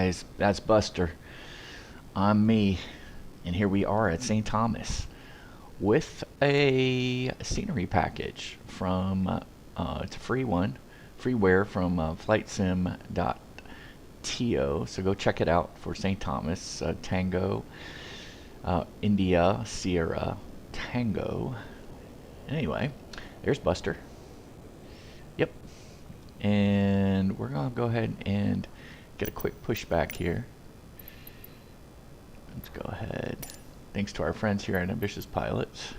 guys, that's Buster. I'm me, and here we are at St. Thomas with a scenery package from it's a free one, freeware from flightsim.to. So go check it out for St. Thomas. Tango, India, Sierra, Tango. Anyway, there's Buster. Yep. And we're gonna go ahead and get a quick pushback here. Let's go ahead. Thanks to our friends here at Ambitious Pilots.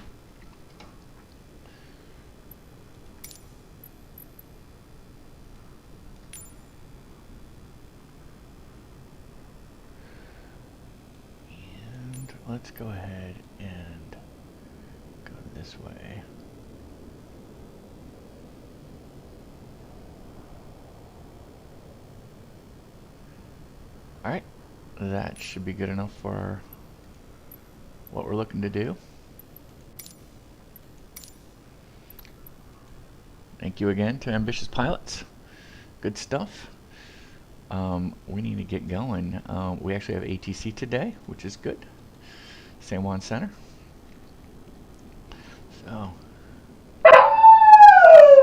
And let's go ahead and go this way. Alright, that should be good enough for what we're looking to do. Thank you again to Ambitious Pilots. Good stuff. We need to get going. We actually have ATC today, which is good. San Juan Center. So,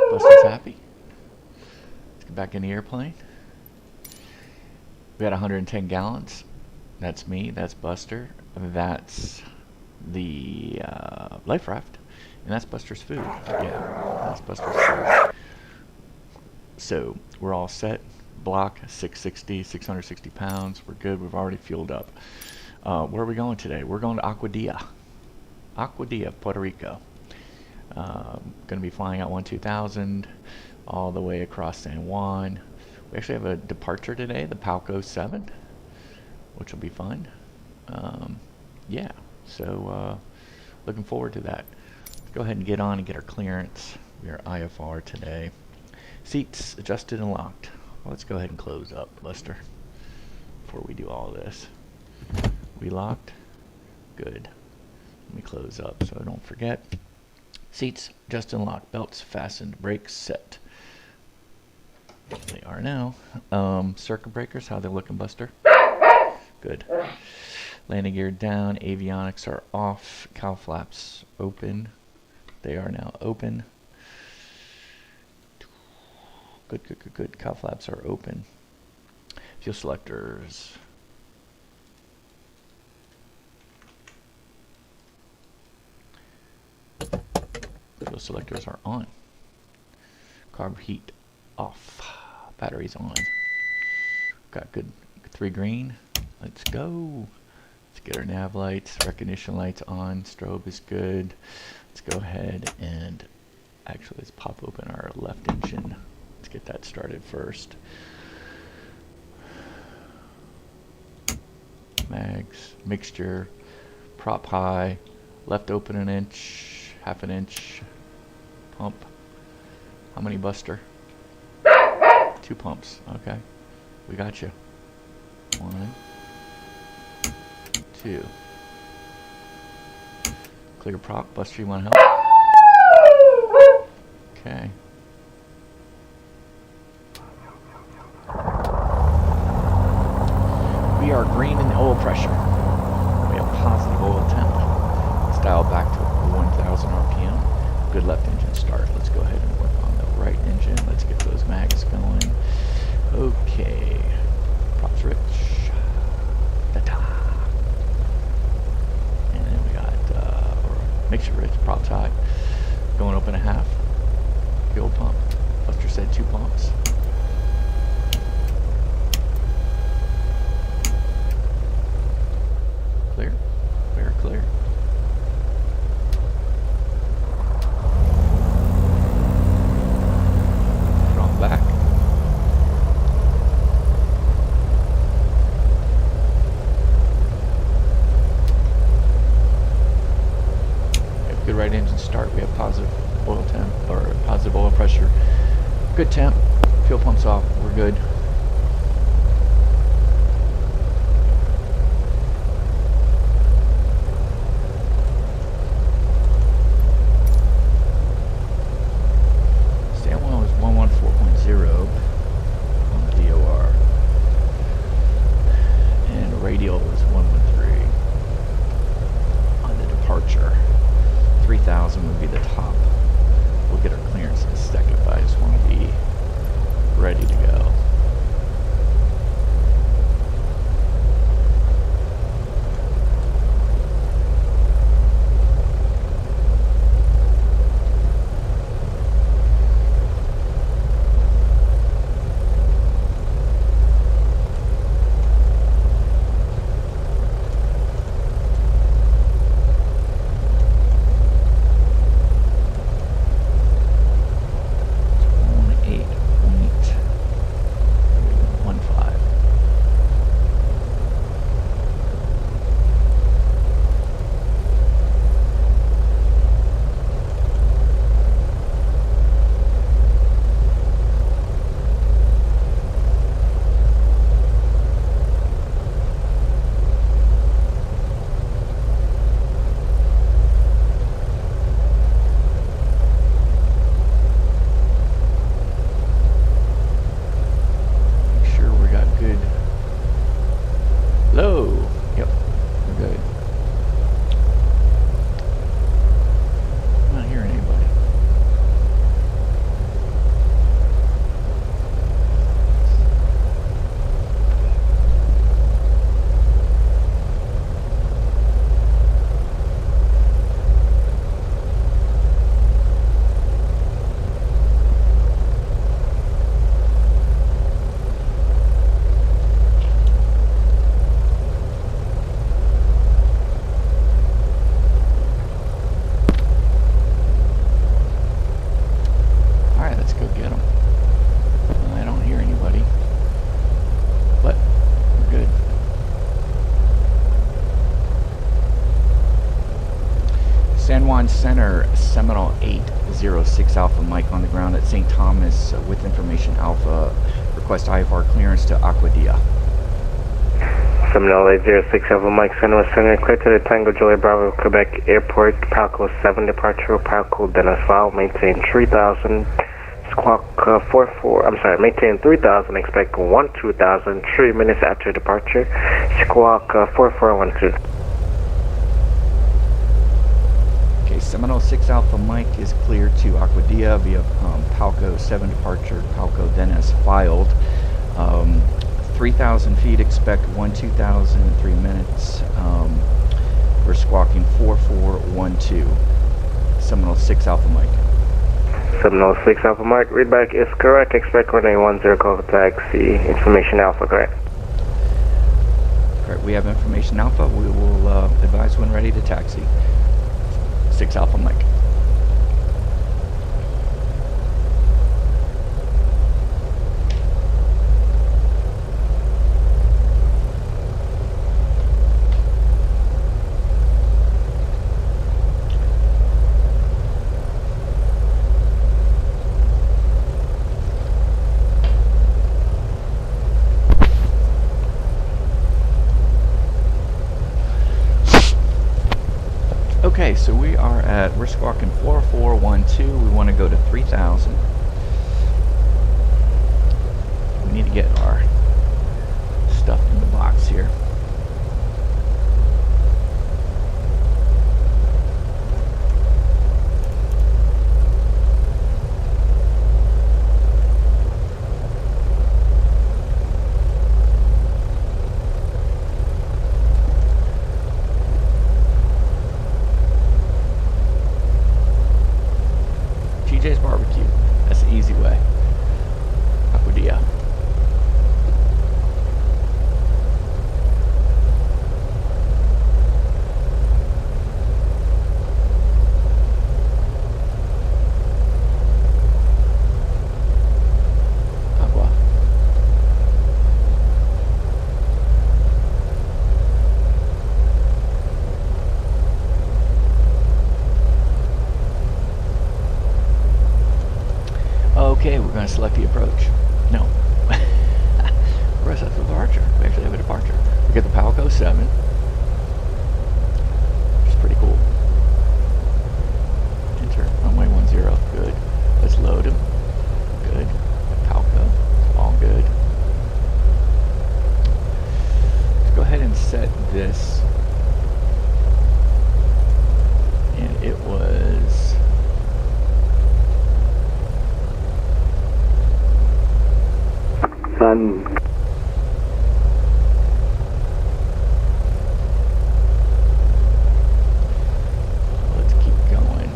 Buster's happy. Let's get back in the airplane. We got 110 gallons. That's me. That's Buster. That's the life raft. And that's Buster's food. Yeah, that's Buster's food. So we're all set. Block 660, 660 pounds. We're good. We've already fueled up. Where are we going today? We're going to Aguadilla, Puerto Rico. Going to be flying out 12000 all the way across San Juan. We actually have a departure today, the Palco 7, which will be fun. Yeah, so looking forward to that. Let's go ahead and get on and get our clearance. We are IFR today. Seats adjusted and locked. Well, let's go ahead and close up, Buster, before we do all this. We locked? Good. Let me close up so I don't forget. Seats adjusted and locked. Belts fastened. Brakes set. They are now. Circuit breakers, how they looking, Buster? Good. Landing gear down. Avionics are off. Cowl flaps open. They are now open. Good, good, good, good. Cowl flaps are open. Fuel selectors. Fuel selectors are on. Carb heat off. Batteries on. Got good 3 green. Let's go. Let's get our nav lights, recognition lights on. Strobe is good. Let's go ahead and actually let's pop open our left engine. Let's get that started first. Mags, mixture, prop high, left open 1 inch, 1/2 inch, pump. How many, Buster? 2 pumps. Okay, we got you. 1, 2. Clear prop. Buster, you want help? Okay. We are green in oil pressure. We have positive oil temp. Let's dial back to 1000 RPM. Good left engine start. Let's go ahead and work on the right engine. Let's get those mags going. Okay. Props rich. Ta-ta. And then we got mixture rich, props high. Going open 1/2. Fuel pump. Buster said 2 pumps. Clear. Clear, clear. Throttle back. Good right engine start. We have positive oil temp, or positive oil pressure. Good temp. Fuel pumps off. We're good. San Juan was 114.0 on the DOR. radial was 113 on the departure. 3,000 would be the top. We'll get our clearance in a second, but I just want to be ready to go. San Juan Center, Seminole 806 Alpha Mike on the ground at St. Thomas with information Alpha. Request IFR clearance to Aquadia. Seminole 806 Alpha Mike, Center, clear to the Tango Juliet Bravo, Quebec Airport, Palco 7 departure, Palco Dennis Val, maintain 3000, squawk 44, I'm sorry, maintain 3000, expect 12,000, 3 minutes after departure, squawk 4412. Okay, Seminole 6 Alpha Mike is clear to Aquadia via Palco 7 departure, Palco Dennis filed. 3,000 feet, expect 12,000 in 3 minutes. We're squawking 4412. Seminole 6 Alpha Mike. Seminole 6 Alpha Mike, readback is correct. Expect runway 10 call for taxi. Information Alpha, correct? Correct, we have information Alpha. We will advise when ready to taxi. 6 Alpha Mike. Okay, so we're squawking 4412. We want to go to 3,000. We need to get our stuff in the box here. TJ's Barbecue. That's the easy way. Aquadia. Aqua. Okay, we're going to select the approach. No. We're going to set the departure. We actually have a departure. We get the Palco 7. Which is pretty cool. Enter. Runway 10. Good. Let's load him. Good. Palco. All good. Let's go ahead and set this, and it was Sun. let's keep going.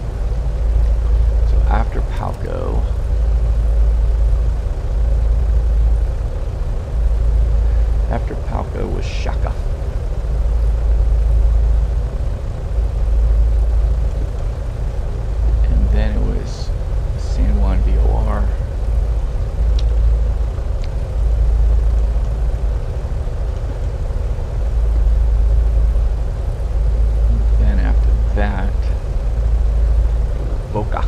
So after Palco, was Shaka. And then it was San Juan VOR. And then after that, it was Boca.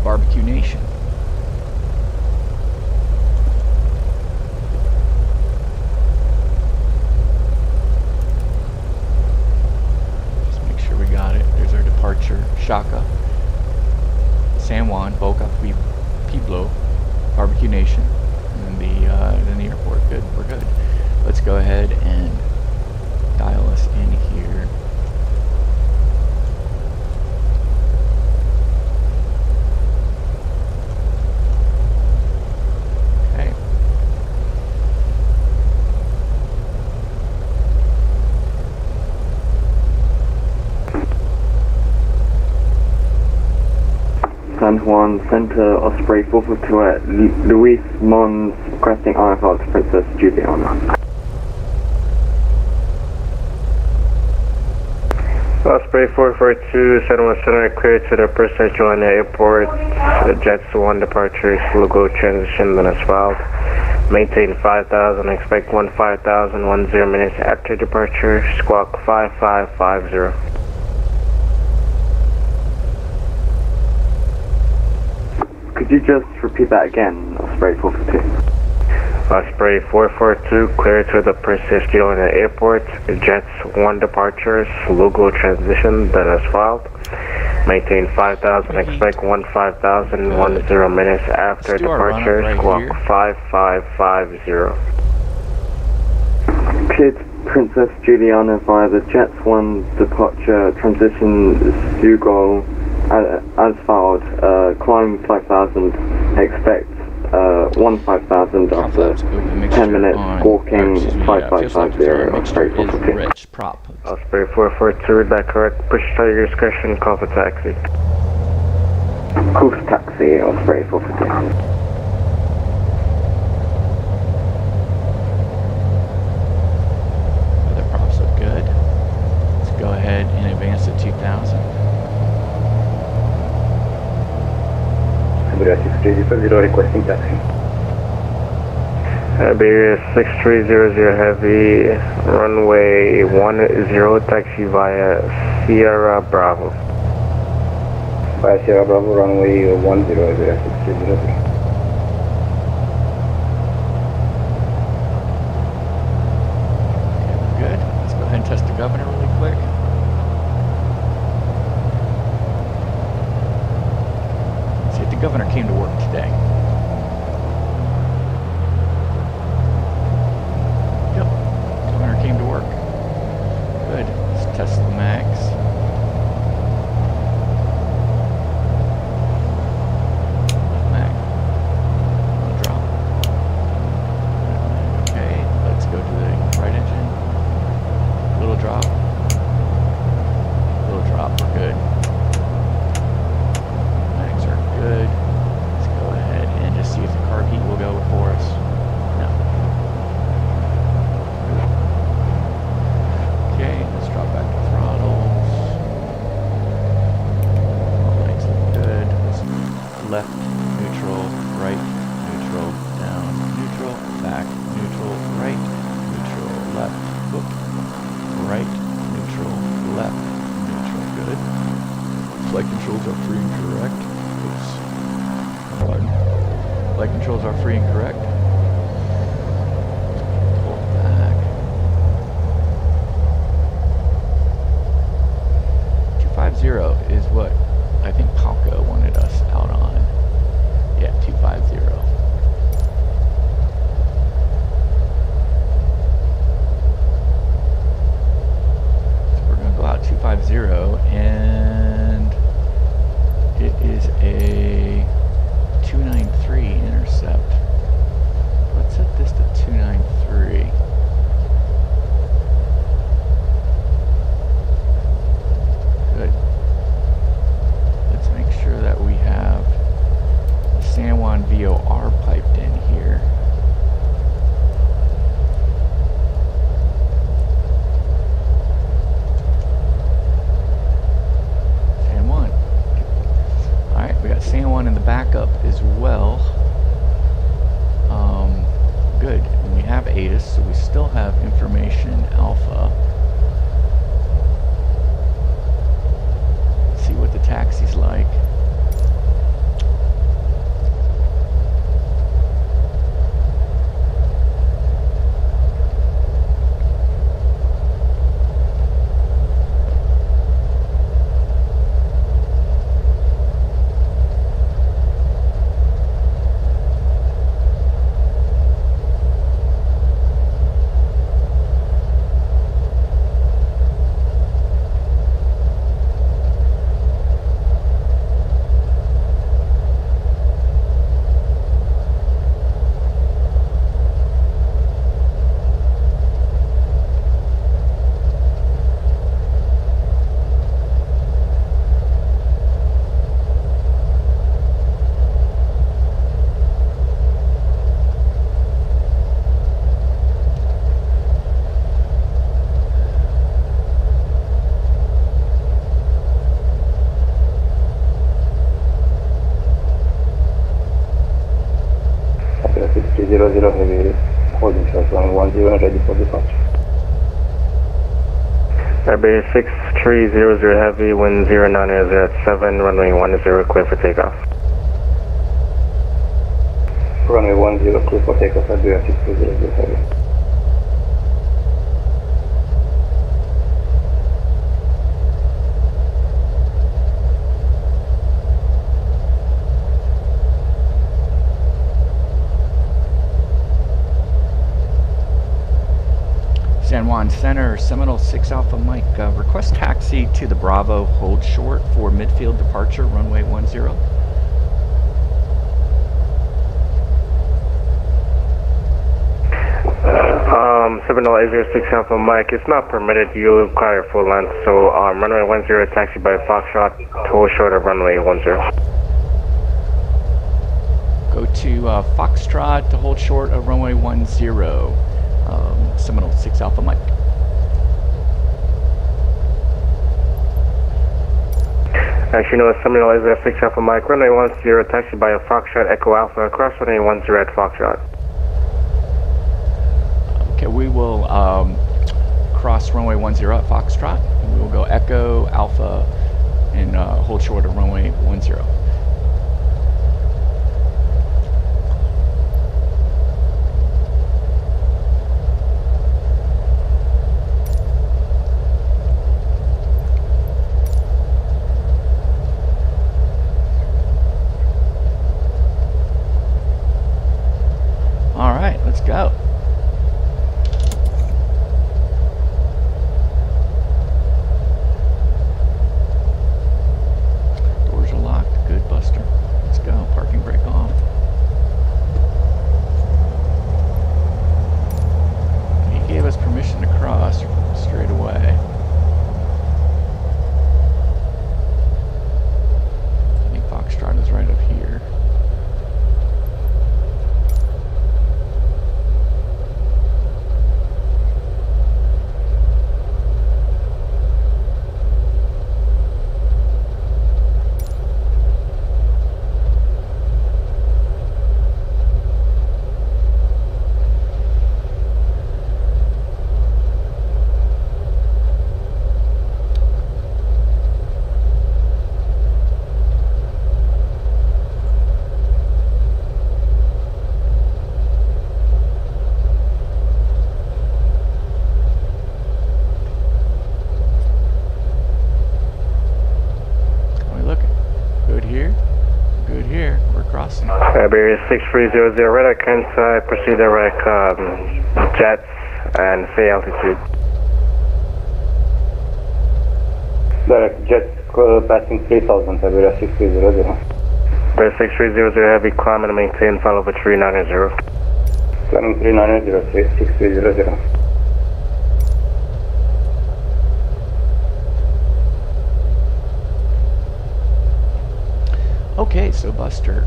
Barbecue Nation. Just make sure we got it. There's our departure. Shaka, San Juan, Boca, Pueblo, Barbecue Nation, and then the airport. Good, we're good. Let's go ahead and dial us in here. San Juan Center, Osprey 442 at Luis Mons, requesting RFL to Princess Juliana. Osprey 442, San Juan Center, clear to the Princess Juliana Airport. Jets 1 departure, Lugo transition, then as filed. Maintain 5,000, expect 15,000, 10 minutes after departure, squawk 5550. Could you just repeat that again, Osprey 442? Osprey 442, clear to the Princess Juliana Airport. Jets 1 departures, Lugo transition, that is filed. Maintain 5,000, expect 15,000, 10 minutes after departure, squawk 5550. Cleared Princess Juliana via the Jets 1 departure, transition Lugo. As filed, climb 5,000, expect 15,000 after 10 minutes, walking 5550, Osprey 442. Rich prop. Osprey 442, is that correct? Push to your discretion, call for taxi. Call for taxi, Osprey 442. The props look good. Let's go ahead and advance to 2,000. Requesting taxi. Iberia 6300 Heavy, runway 10, taxi via Sierra Bravo. Via Sierra Bravo, runway 10, 6300. Good. Let's go ahead and test the governor really quick. The governor came to work today. Yep, governor came to work. Good. Let's test the mags. Mag. controls are free and correct. Oops. Pardon. Flight controls are free and correct. Pull back. 250 is what I think Palco wanted us out on. Yeah, 250. So we're going to go out 250, and it is a 293 intercept. Let's set this to 293. Good. Let's make sure that we have the San Juan VOR piped in here. San Juan. Alright, we got San Juan in the backup as well. Good. And we have ATIS, so we still have information alpha. Let's see what the taxi's like. Heavy, holding short 110 and ready for departure. Airbus 6300 Heavy, wind 09 is at 7, runway 10, clear for takeoff. Runway 10, clear for takeoff at Airbus 6300 Heavy. San Juan Center, Seminole 6 Alpha Mike, request taxi to the Bravo, hold short for midfield departure, runway 10. Seminole 806 Alpha Mike, it's not permitted, you require full length, so runway 10, taxi by Foxtrot to hold short of runway 10. Go to Foxtrot to hold short of runway 10. Seminole 6 Alpha Mike. Actually, no, Seminole is at 6 Alpha Mike, runway 10, taxi by a Foxtrot Echo Alpha, across runway 10 at Foxtrot. Okay, we will cross runway 10 at Foxtrot, and we will go Echo Alpha and hold short of runway 10. Alright, let's go. Doors are locked. Good, Buster. Let's go. Parking brake off. He gave us permission to cross straight away. I think Foxtrot is right up here. Iberia 6300 radar contact, proceed direct jets and say altitude. Direct jet passing 3000, Iberia 6300. Iberia 6300 heavy climb and maintain follow for 390. Climbing 390, 6300. Okay, so Buster,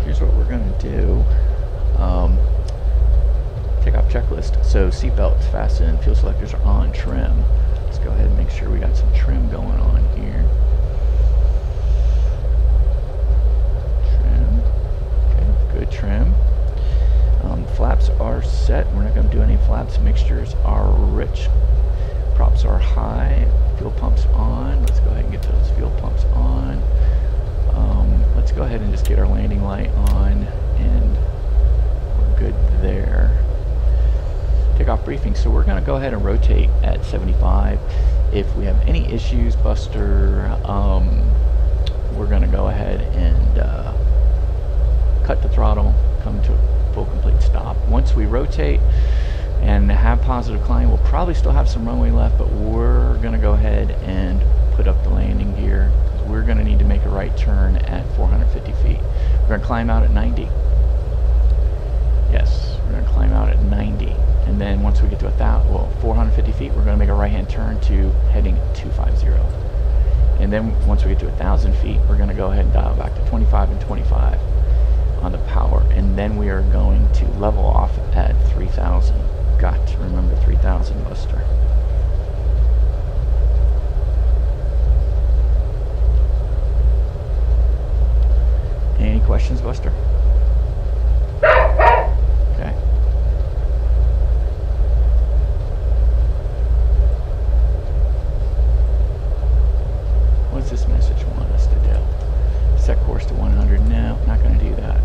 here's what we're gonna do. Takeoff checklist. So seatbelts fastened, fuel selectors are on, trim. Let's go ahead and make sure we got some trim going on here. Trim. Okay, good trim. Flaps are set. We're not going to do any flaps. Mixtures are rich. Props are high. Fuel pumps on. Let's go ahead and get those fuel pumps on. Let's go ahead and just get our landing light on, and we're good there. Takeoff briefing. So we're going to go ahead and rotate at 75. If we have any issues, Buster, we're going to go ahead and cut the throttle, come to a full complete stop. Once we rotate and have positive climb, we'll probably still have some runway left, but we're going to go ahead and put up the landing gear. We're going to need to make a right turn at 450 feet. We're going to climb out at 90. Yes, we're going to climb out at 90. And then once we get to 450 feet, we're going to make a right-hand turn to heading 250. And then once we get to 1,000 feet, we're going to go ahead and dial back to 25 and 25 on the power. And then we are going to level off at 3,000. Got to remember 3,000, Buster. Any questions, Buster? Okay. What's this message want us to do? Set course to 100. No, not going to do that.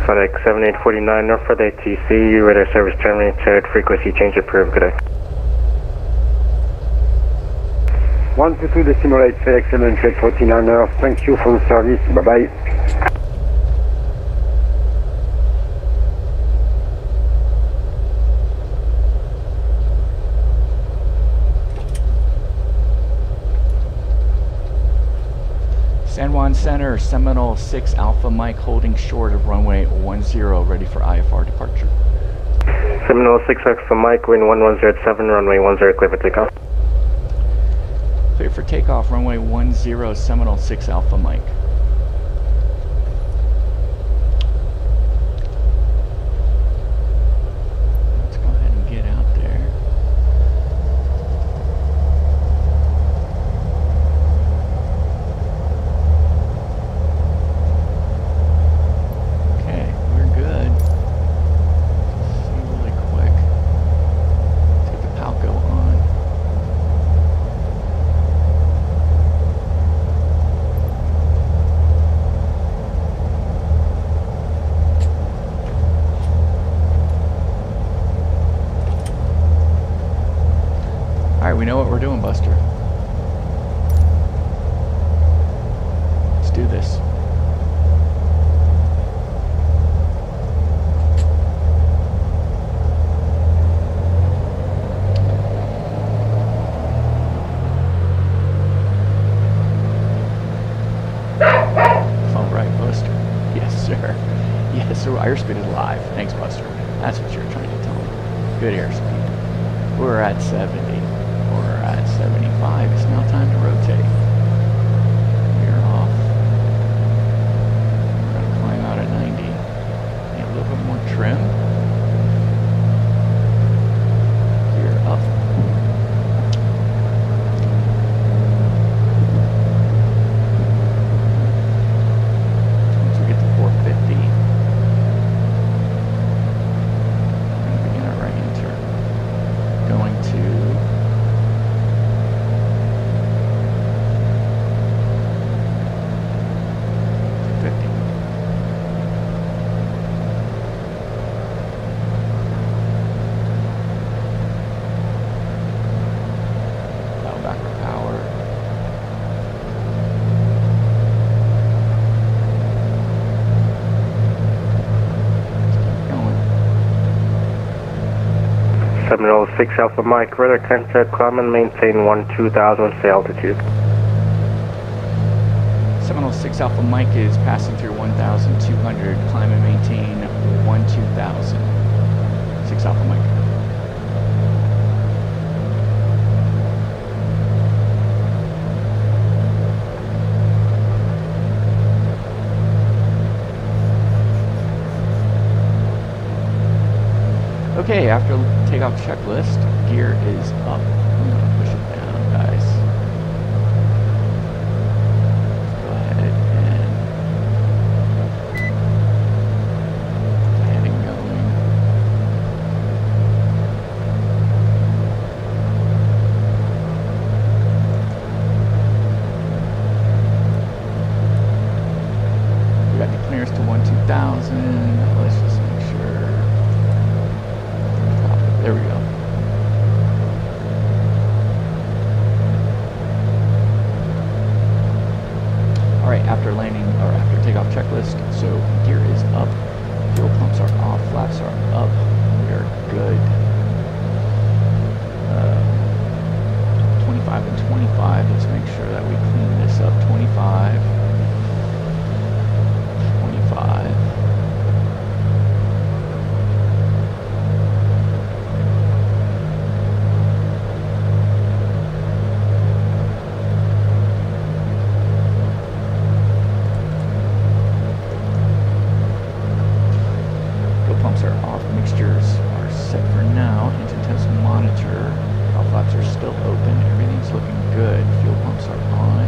FedEx 7849 Norfolk ATC, radar service terminated, frequency change approved, good day. 122.8 FedEx 7849, thank you for the service, bye bye. San Juan Center, Seminole 6 Alpha Mike holding short of runway 10, ready for IFR departure. Seminole 6 Alpha Mike, wind 1107, runway 10, clear for takeoff. Clear for takeoff, runway 10, Seminole 6 Alpha Mike. Let's go ahead and get out there. Okay, we're good. Let's see really quick. Let's get the Palco on. Alright, we know what we're doing, Buster. Let's do this. All right, Buster. Yes, sir. Yes, sir. Airspeed is live. Thanks, Buster. That's what you're trying to tell me. Good airspeed. We're at 70. We're at 75. It's now time to rotate. We're off. We're going to climb out at 90. Need a little bit more trim. Gear up. Once we get to 450, we're going to begin our right-hand turn. Going to Seminole 6 Alpha Mike, Rudder contact, climb and maintain 12,000, stay altitude. Seminole 6 Alpha Mike is passing through 1,200, climb and maintain 12,000. 6 Alpha Mike. Okay, after takeoff checklist, gear is up. I'm gonna push it down, guys. Go ahead and going. We got the clearance to 12,000. Let's just make sure. There we go. Alright, after landing, or after takeoff checklist, so gear is up, fuel pumps are off, flaps are up, we are good. 25 and 25, let's make sure that we clean this up. 25, 25. Pumps are off, mixtures are set for now. Engine temps monitor, valve flaps are still open, everything's looking good. Fuel pumps are on.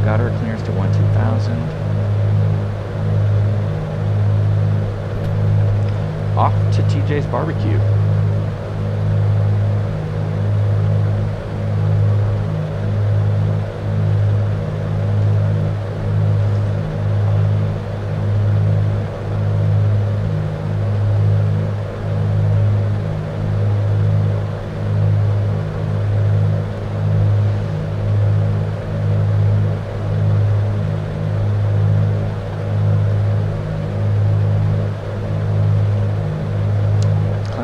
Got our clearance to 12,000. Off to TJ's Barbecue.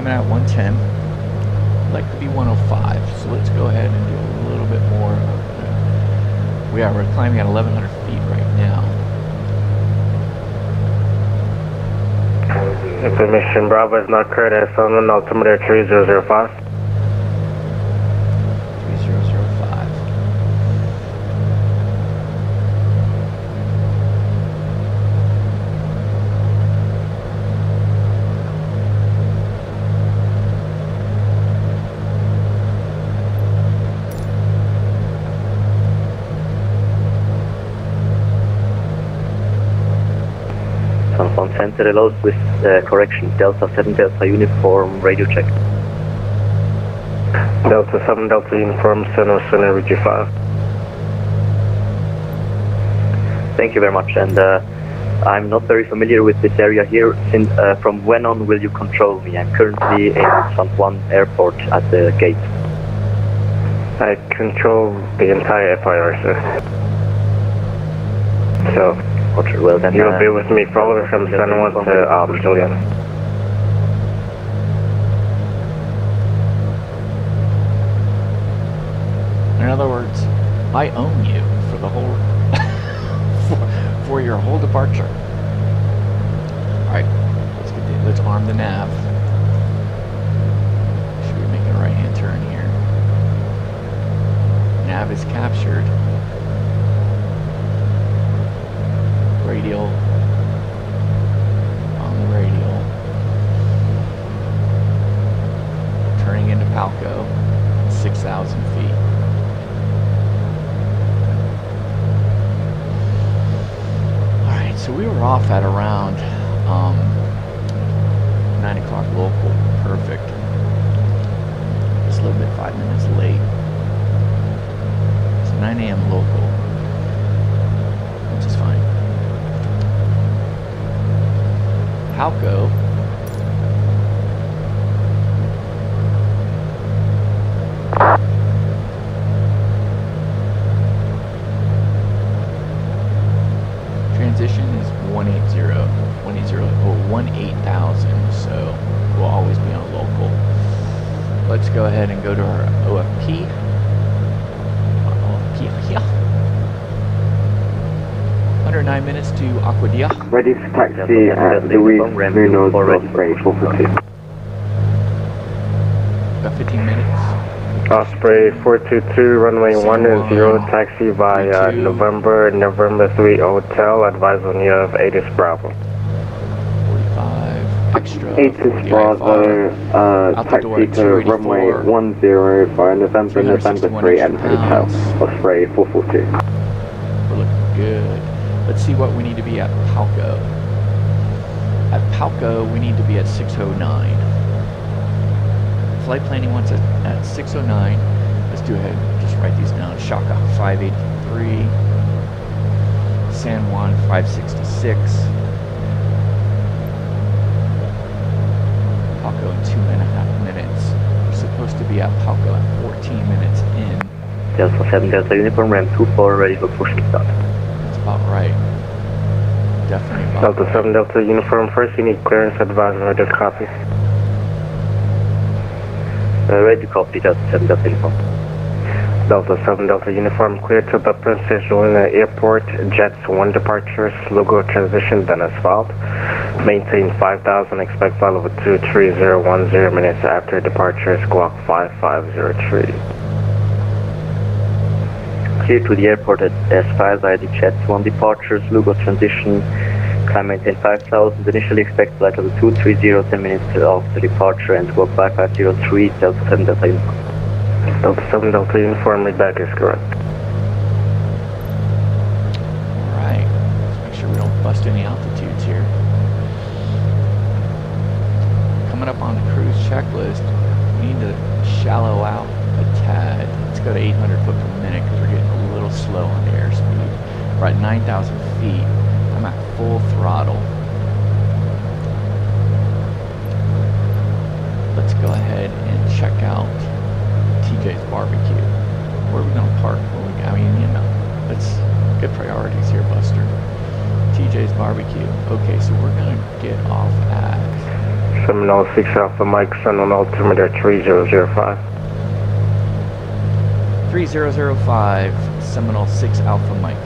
At 110, I'd like to be 105, so let's go ahead and do a little bit more. We're climbing at 1,100 feet right now. Information Bravo is not correct as on altimeter 3005. 3005. San Juan Center allows with correction Delta 7 Delta uniform radio check. Delta 7 Delta uniform, Center RG5. Thank you very much, and I'm not very familiar with this area here. Since from when on will you control me? I'm currently in San Juan Airport at the gate. I control the entire FIR, sir. So, Roger, well then, you'll be with me following from San Juan to Julian. In other words, I own you for the whole for your whole departure. All right, let's arm the nav. Should be making a right-hand turn here. Nav is captured. Radial on the radial. Turning into Palco, 6,000 feet. So we were off at around 9 o'clock local. Perfect. Just a little bit, 5 minutes late. It's 9 a.m. local, which is fine. Palco. Transition is 180. 18,000, so we'll always be on a local. Let's go ahead and go to our OFP. Yeah. 109 minutes to Aquadia. Ready to taxi at Louis Munoz Osprey 442. Got 15 minutes. Osprey 422, runway 10, taxi via November 3 Hotel, advise on you of ATIS Bravo. 45, extra. ATIS Bravo, taxi to runway 10 via November 3 at Hotel, Osprey 442. We're looking good. Let's see what we need to be at Palco. At Palco, we need to be at 609. Flight planning wants us at 609. Let's do ahead. Just write these down. Shaka 583. San Juan 566. Palco in 2.5 minutes. We're supposed to be at Palco at 14 minutes in. Delta 7 Delta Uniform, Ram 24, ready for push to start. That's about right. Definitely about Delta right. 7 Delta Uniform, first you need clearance, advise on just copy. Ready to copy, Delta 7 Delta Uniform. Delta 7 Delta Uniform, clear to the Princess Juliana Airport, Jets 1 departure, Slugo transition, then asphalt. Maintain 5,000, expect flight over 23010 minutes after departure, squawk 5503. Clear to the airport at S5 via the Jets 1 departure, Slugo transition, climb maintain 5,000, initially expect flight over 230, 10 minutes after departure, and squawk 5503, Delta 7 Delta Uniform. Delta 7 Delta Uniform, read back is correct. Alright. Let's make sure we don't bust any altitudes here. Coming up on the cruise checklist, we need to shallow out a tad. Let's go to 800 foot per minute because we're getting a little slow on the airspeed. We're at 9,000 feet. I'm at full throttle. Let's go ahead and check out TJ's Barbecue. Where are we going to park? I mean, you know, let's get priorities here, Buster. TJ's Barbecue. Okay, so we're going to get off at Seminole 6 Alpha Mike, send on altimeter 3005. 3005, Seminole 6 Alpha Mike.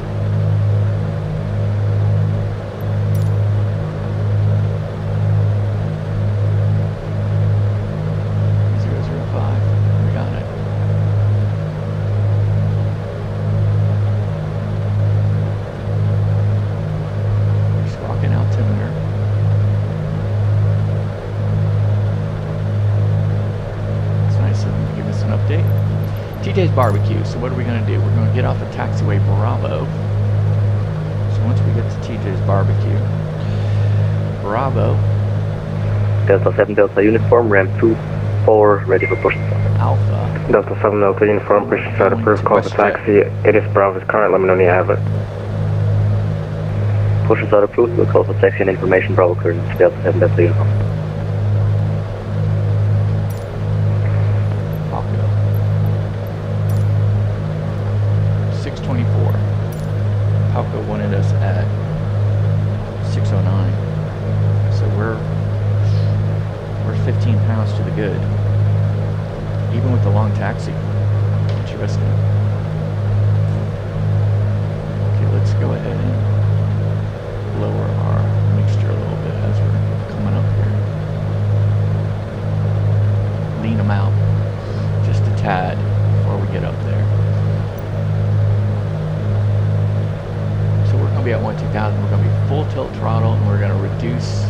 TJ's Barbecue. So what are we going to do? We're going to get off at taxiway Bravo. So once we get to TJ's Barbecue, Bravo. Delta 7 Delta Uniform, Ram 24, ready for push to start. Alpha. Delta 7 Delta Uniform, push to start approved, call for taxi. It is Bravo's current, let me know when you have it. Push to start approved, we'll call for taxi and information, Bravo current, Delta 7 Delta Uniform. 624. Palco wanted us at 609. So we're 15 pounds to the good. Even with the long taxi. Interesting. Okay, let's go ahead and lower our mixture a little bit as we're coming up here. Lean them out just a tad before we get up there. We're going to be at 12,000. We're going to be full tilt throttle, and we're going to reduce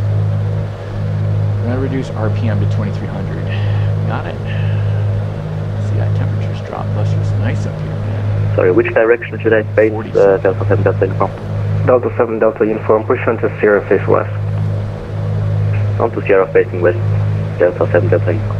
RPM to 2,300. Got it. See that temperature's dropped. Buster's nice up here, man. Sorry, which direction should I face? Delta 7 Delta Uniform. Delta 7 Delta Uniform, push onto Sierra face west. Onto Sierra facing west. Delta 7 Delta Uniform.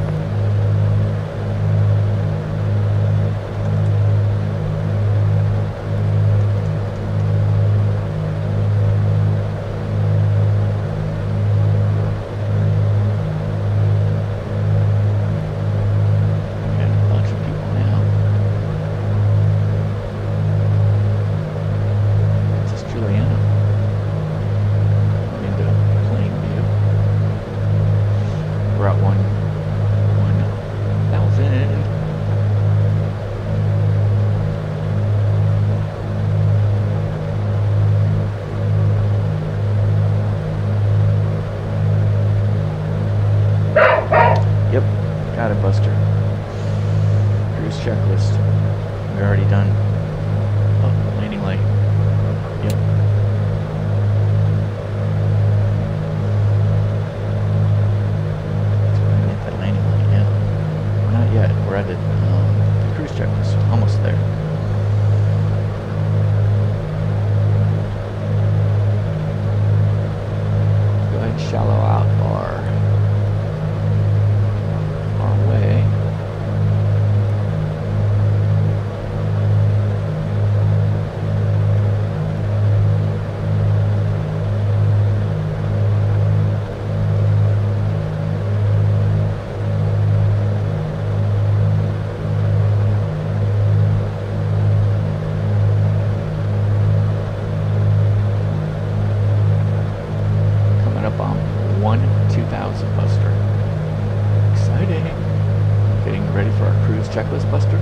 cruise checklist, Buster.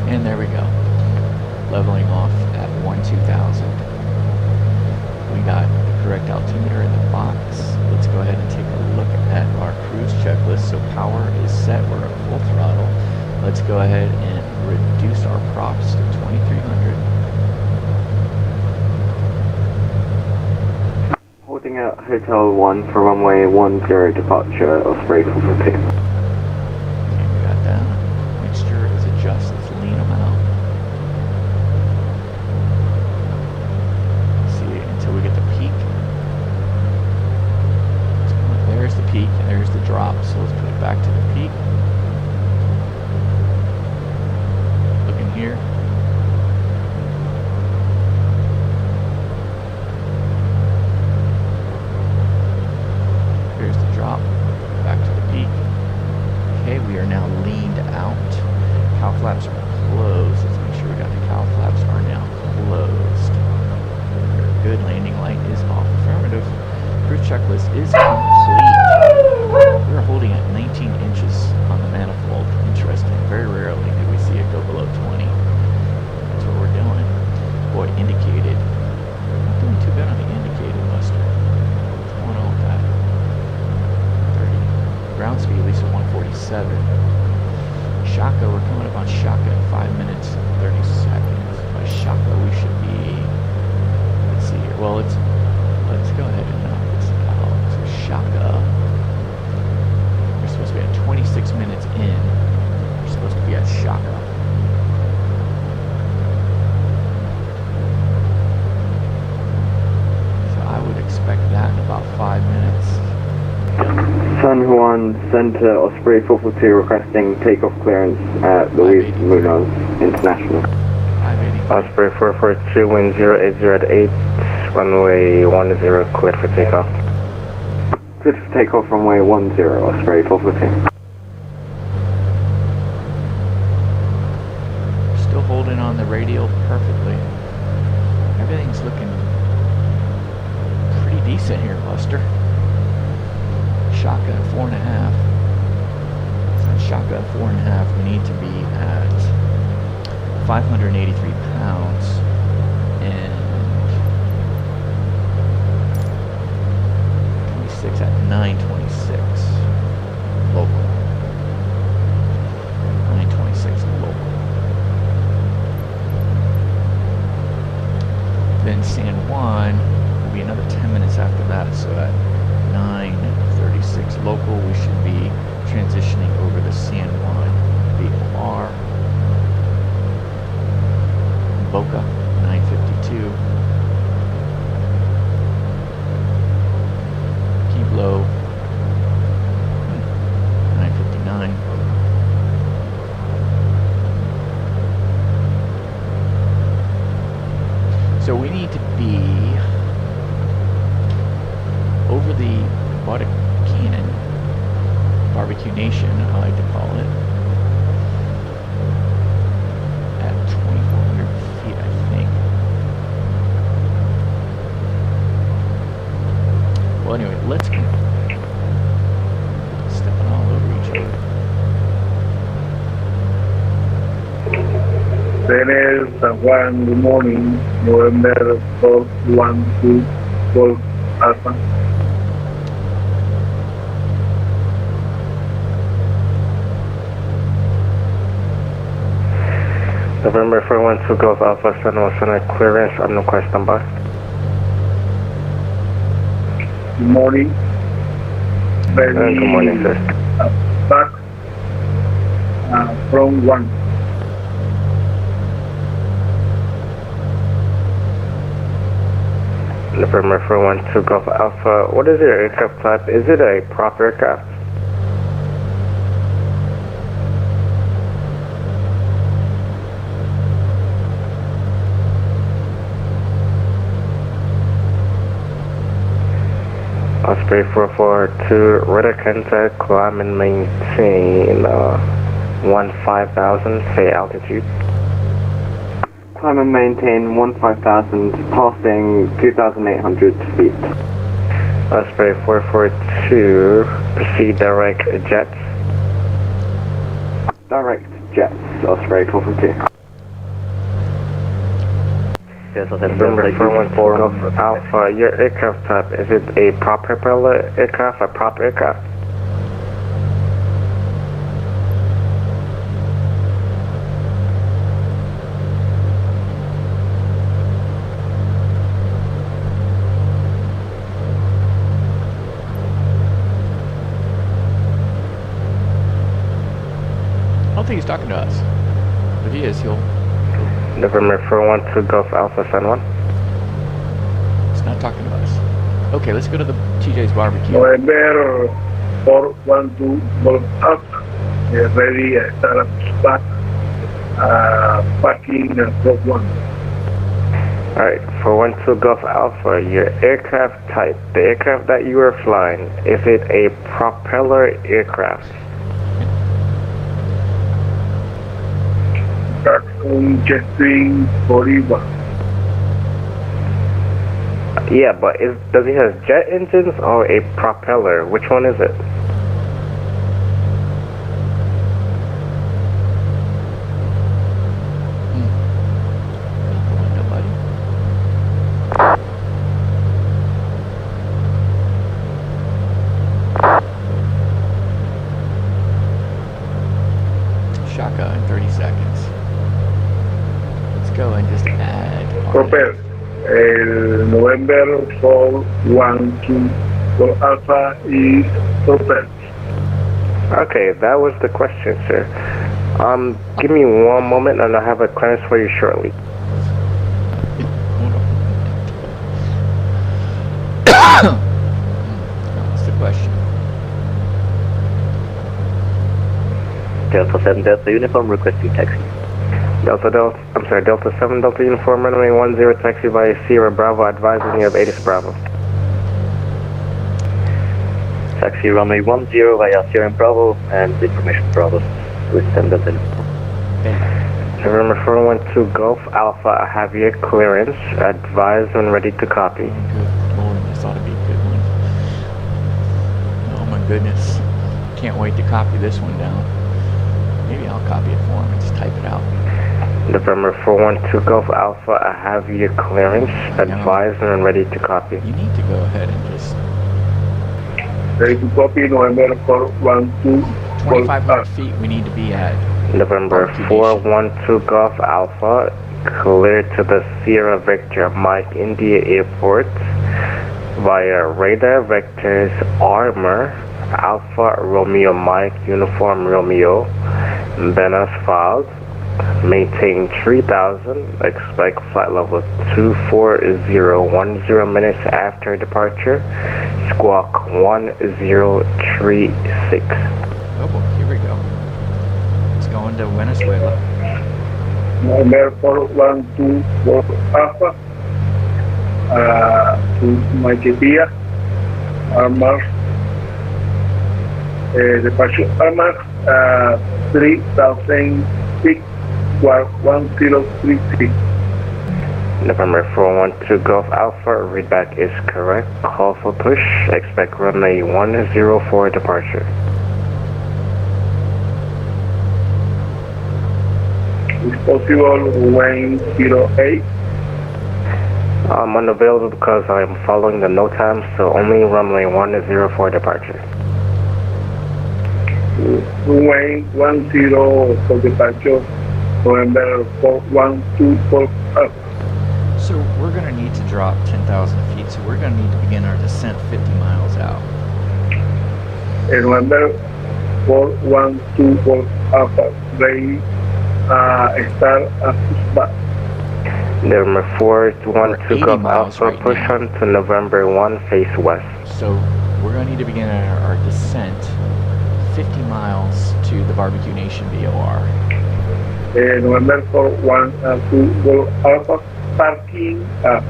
And there we go. Leveling off at 1-2000. We got the correct altimeter in the box. Let's go ahead and take a look at our cruise checklist. So power is set, we're at full throttle. Let's go ahead and reduce our props to 2300. Holding out Hotel 1 for runway 10 departure, Osprey 442. Okay, we got that. Mixture is adjusted, let's lean them out. See, until we get the peak. There's the peak, and there's the drop. So let's put it back to the peak. Looking here. Here's the drop. Back to the peak. Okay, we are now leaned out. Cow flaps are closed. Let's make sure we got the cow flaps are now closed. Good, landing light is off. Affirmative. Cruise checklist is complete. We're holding at 19 inches on the manifold. Interesting. Very rarely do we see it go below 20. That's what we're doing. Boy, indicated. Not doing too good on the indicated, Buster. What's going on with that? 30. Ground speed at least at 147. Shaka, we're coming up on Shaka in 5 minutes and 30 seconds. By Shaka, we should be. Let's see here. Well, let's go ahead and knock this out. So Shaka. We're supposed to be at 26 minutes in. We're supposed to be at Shaka. So I would expect that in about 5 minutes. San Juan Center, Osprey 442 requesting takeoff clearance at Luis Munoz International. 580. Osprey 442, wind 080 at 8, runway 10, cleared for takeoff. Cleared for takeoff, runway 10, Osprey 442. Still holding on the radial perfectly. Everything's looking pretty decent here, Buster. Shaka at 4.5. So Shaka at 4.5, we need to be at 583 pounds and 26 at 926 local. 926 local. Then San Juan will be another 10 minutes after that, so at 9:36 local, we should be transitioning over to San Juan VOR. Boca 952. Keep low 959. So we need to be over the Cannon, Barbecue Nation, I like to call it, at 2,400 feet, I think. Well, anyway, let's go. Stepping all over each other. Revere, San Juan, good morning, November 412, Golf Alpha. November 412, Golf Alpha, San Juan Center, clearance, unknown request number. Good morning. Good morning, sir. Back from 1. November 412, Golf Alpha, what is your aircraft type? Is it a prop aircraft? Osprey 442, Rudder contact, climb and maintain 15,000, say altitude. Climb and maintain 15,000, passing 2,800 feet. Osprey 442, proceed direct jets. Direct jets, Osprey 442. November 414 Golf Alpha, your aircraft type, is it a prop propeller aircraft or prop aircraft? I don't think he's talking to us. If he is, he'll... November 412 Golf Alpha San Juan. He's not talking to us. Okay, let's go to the TJ's barbecue. November 412 Golf Alpha. Ready, start up spot. Parking Block 1. Alright, 412 Golf Alpha, your aircraft type, the aircraft that you are flying, is it a propeller aircraft? Cartoon Jetstream 41. Yeah, but does it have jet engines or a propeller? Which one is it? Nobody. Shaka in 30 seconds. Let's go and just add. Propel. November 412 Golf Alpha is propelled. Okay, that was the question, sir. Give me one moment and I'll have a clearance for you shortly. What's the question? Delta 7 Delta Uniform requesting taxi. Delta 7 Delta Uniform, runway 10 taxi via Sierra Bravo, advising you of ATIS Bravo. Taxi runway 10 via Sierra Bravo and information Bravo with 10 Delta Uniform. November 412 Golf Alpha, I have your clearance, advised when ready to copy. Good Lord, this ought to be a good one. Oh my goodness. Can't wait to copy this one down. Maybe I'll copy it for him and just type it out. November 412 Golf Alpha, I have your clearance, advised and ready to copy. You need to go ahead and just... Ready to copy November 412 Golf 2,500 Alpha. feet we need to be at. November 412 Golf Alpha, cleared to the Sierra Victor Mike India Airport via radar vectors Armor, Alpha Romeo Mike Uniform Romeo, then as filed. Maintain 3000, expect flight level 240, 10 minutes after departure, squawk 1036. Oh boy, here we go. It's going to Venezuela. November 412 Golf Alpha to Maiquetía, Armar, departure Armar, 3000 feet. 1036. November 412 Golf Alpha, readback is correct. Call for push. Expect runway 10 for departure. Is possible Wayne 08? I'm unavailable because I'm following the no time, so only runway 10 for departure. Wayne 10 for departure. November 412 Golf Alpha. So we're going to need to drop 10,000 feet, so we're going to need to begin our descent 50 miles out. November 412 Golf Alpha. Ready, start at spot. November 412 Golf Alpha, right push now. on to November 1, face west. So we're going to need to begin our descent 50 miles to the Barbecue Nation VOR. November 412 Golf Alpha, parking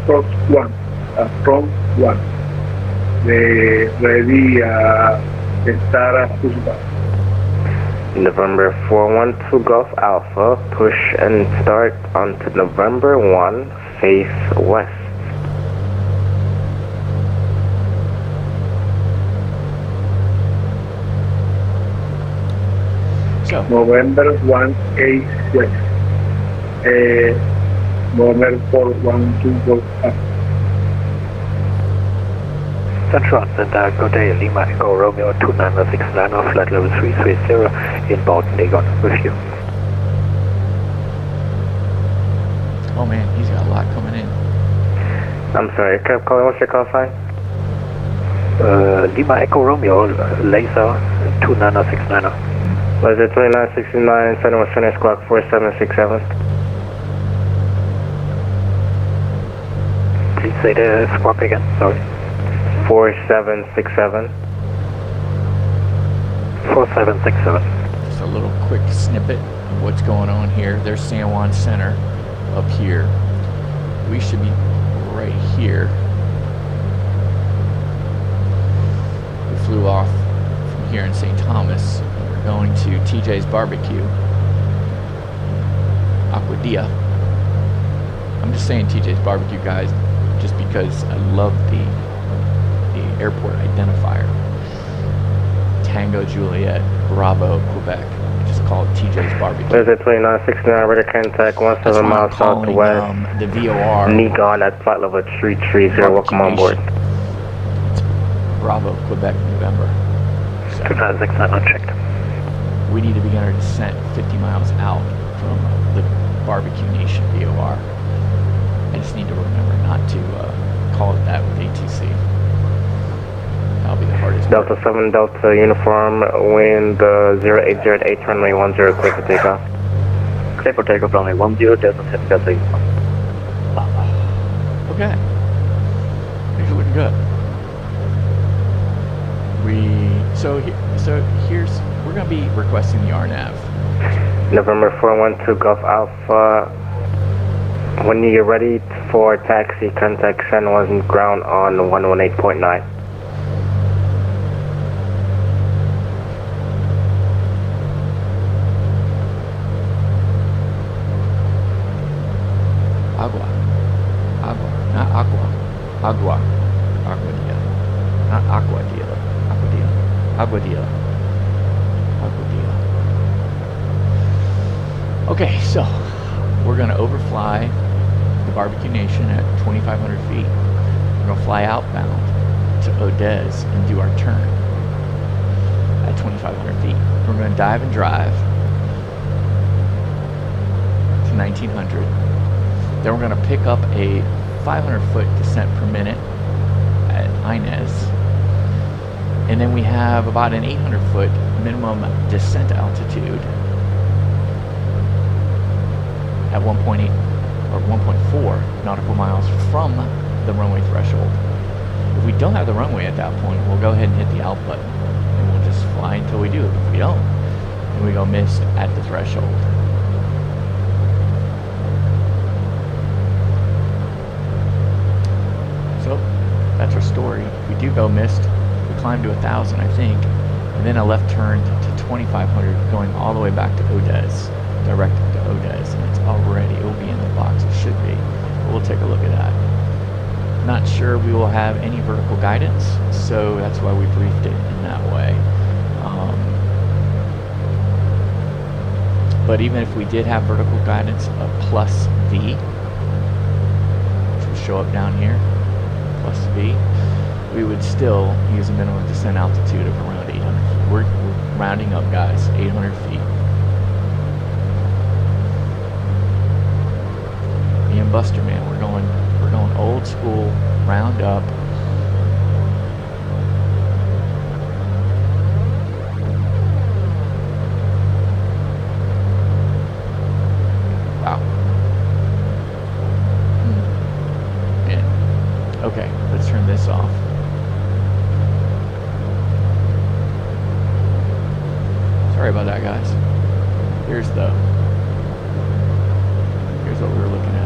front 1. Ready, start at spot. November 412 Golf Alpha, push and start onto November 1, face west. go. November 186. November 412 Golf Alpha. San Juan Center, good day, Lima Echo Romeo 2969 flight level 330 inbound Legon with you. Oh man, he's got a lot coming in. I'm sorry, kept calling. What's your call sign? Lima Echo Romeo, laser 29069. Laser 2969, Center West Center Squawk 4767. Please say the squawk again, sorry. 4767. 4767. Just a little quick snippet of what's going on here. There's San Juan Center up here. We should be right here. We flew off from here in St. Thomas. We're going to TJ's Barbecue, Aquadia. I'm just saying TJ's Barbecue, guys, just because I love the airport identifier. Tango Juliet Bravo Quebec. I just call it TJ's Barbecue. Laser 2969, radar contact 17 miles southwest. The VOR. Negon at flight level 330. Welcome on board. It's Bravo Quebec November. So 2969 unchecked. we need to begin our descent 50 miles out from the Barbecue Nation VOR. I just need to remember not to call it that with ATC. That'll be the hardest part. Delta 7 Delta Uniform, wind 0808, runway 10, clear for takeoff. Clear for takeoff, runway 10, Delta 7 Delta Uniform. Okay. Things are looking good. We're going to be requesting the RNAV. November 412 Golf Alpha. When you get ready for taxi, contact San Juan ground on 118.9. Agua, not aqua. Agua. Aguadilla. Not Aquadilla. Aguadilla. Aguadilla. Aguadilla. Okay, so we're going to overfly the Barbecue Nation at 2,500 feet. We're going to fly outbound to Odez and do our turn at 2,500 feet. We're going to dive and drive to 1,900. Then we're going to pick up a 500-foot descent per minute at Inez. And then we have about an 800-foot minimum descent altitude at 1.8 or 1.4 nautical miles from the runway threshold. If we don't have the runway at that point, we'll go ahead and hit the out button and we'll just fly until we do. If we don't, then we go missed at the threshold. So that's our story. We do go missed. We climbed to 1,000, I think, and then a left turn to 2,500, going all the way back to Odez, directed to Odez, and it'll be in the box. It should be. But we'll take a look at that. Not sure we will have any vertical guidance, so that's why we briefed it in that way. But even if we did have vertical guidance of plus V, which will show up down here, plus V, we would still use a minimum descent altitude of around 800 feet. We're rounding up, guys, 800 feet. Me and Buster, man, we're going old school, round up. Wow. Man. Okay, let's turn this off. Sorry about that, guys. Here's what we were looking at.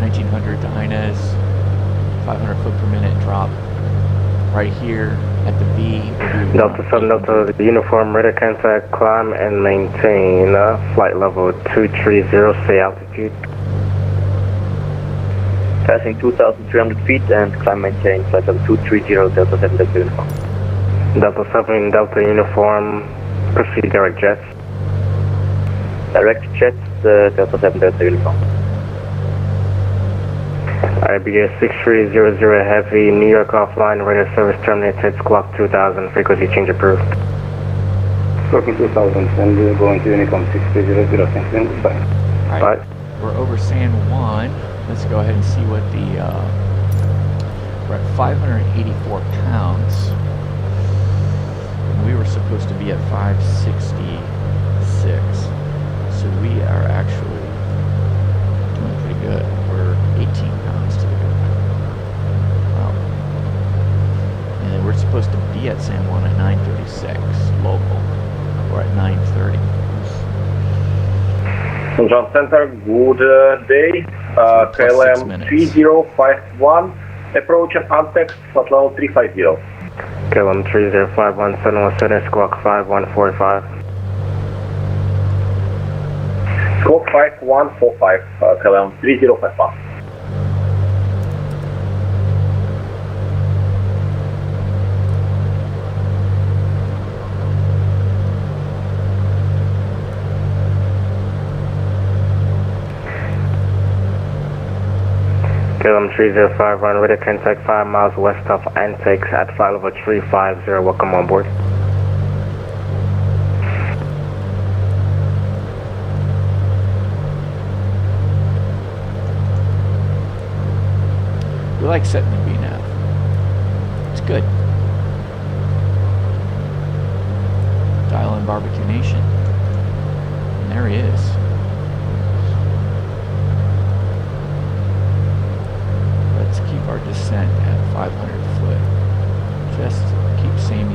1,900 to Inez, 500 foot per minute drop. Right here at the V. Delta 7 Delta, the uniform radar contact, climb and maintain flight level 230, stay altitude. Passing 2,300 feet and climb maintain flight level 230 Delta 7 Delta Uniform. Delta 7 Delta Uniform, Proceed direct jets. Direct jets, Delta 7 Delta Uniform. IBS 6300 Heavy, New York offline, radar service terminated, squawk 2000, frequency change approved. Squawking 2000, and going to Uniform 6300, thanks, and goodbye. Alright, we're over San Juan. Let's go ahead and see what the, we're at 584 pounds. We were supposed to be at 566. So we are actually doing pretty good. We're 18 pounds to the good. Wow. And then we're supposed to be at San Juan at 9:36 local. We're at 9:30. San Juan Center, good day. KLM 3051, approach and contact, flight level 350. KLM 3051, San Juan Center, squawk 5145. Squawk 5145, KLM 3051. KLM 3051, radar contact 5 miles west of Antiques at flight level 350. Welcome on board. We like setting the VNAV. It's good. Dial in Barbecue Nation. And there he is. Let's keep our descent at 500 foot. Just keep samey.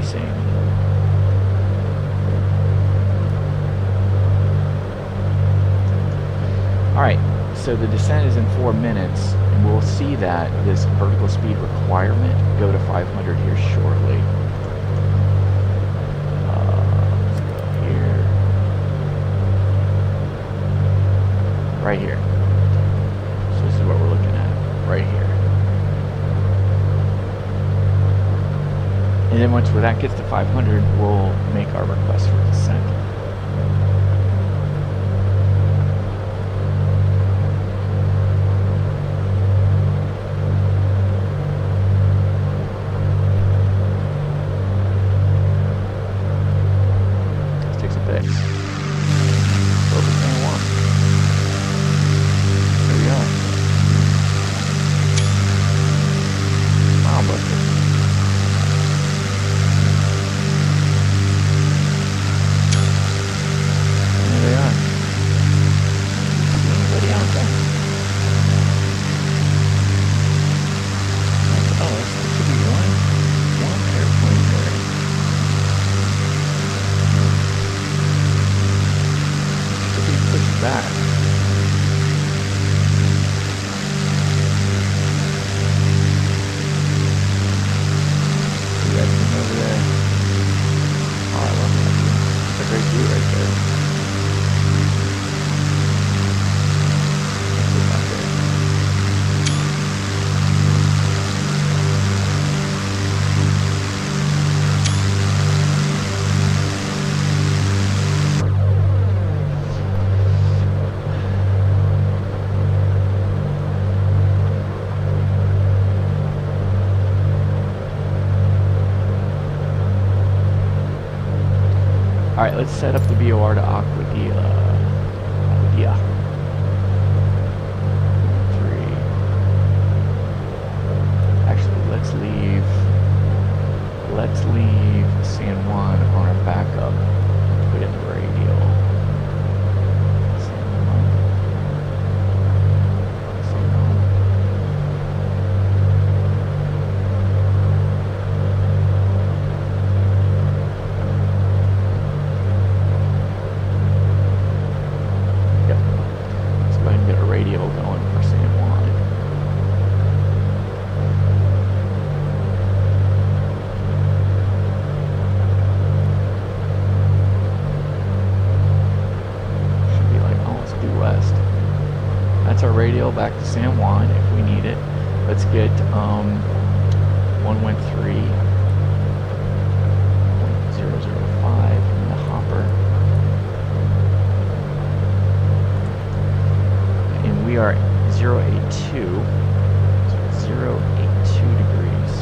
Alright, so the descent is in 4 minutes, and we'll see that this vertical speed requirement go to 500 here shortly. Let's go here. Right here. So this is what we're looking at, right here. And then once that gets to 500, we'll make our request for descent. This takes a bit. Over San Juan. There we go. Wow, Buster. Alright, let's set up the VOR to Aquadia. Actually, let's leave San Juan on our backup. Put in the radial. San Juan. Back to San Juan if we need it. Let's get 113 005 in the hopper. are 082. 082 degrees.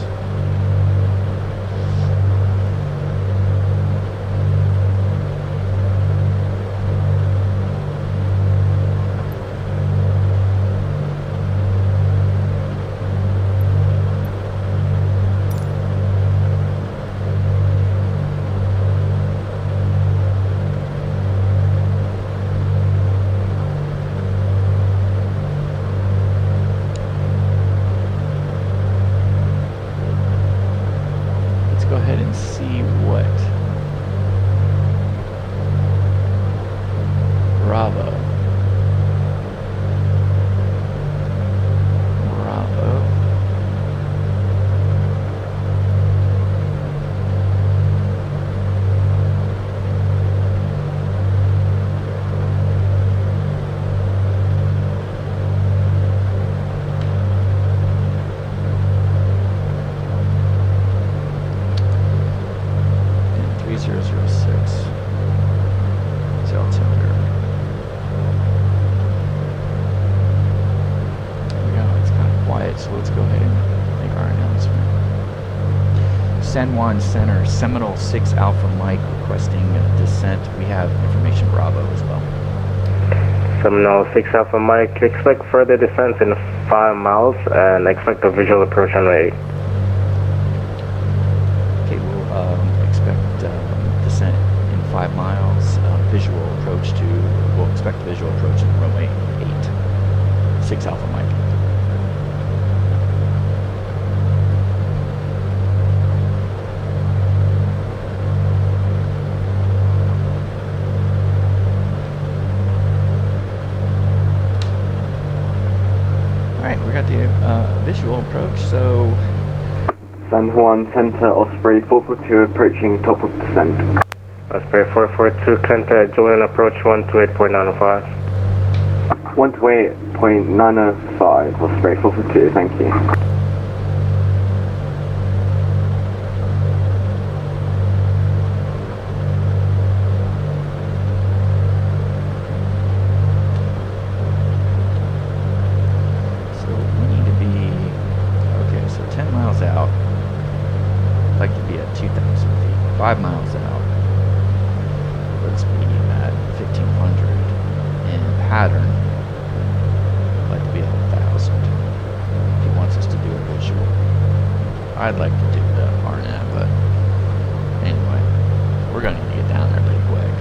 San Juan Center, Seminole 6 Alpha Mike requesting descent. We have information Bravo as well. Seminole 6 Alpha Mike, expect further descent in 5 miles and expect a visual approach on runway 8. Okay, we'll expect descent in 5 miles, visual approach to, we'll expect visual approach in runway 8. 6 Alpha Mike. Visual approach, so San Juan Center, Osprey 442 approaching top of descent. Osprey 442, Center, Julian approach 128.905. 128.905, Osprey 442, thank you. out. I'd like to be at 2,000 feet. 5 miles out. Let's be at 1,500. In pattern, I'd like to be at 1,000. If he wants us to do a visual. I'd like to do the RNAV, but anyway, we're going to need to get down there pretty quick.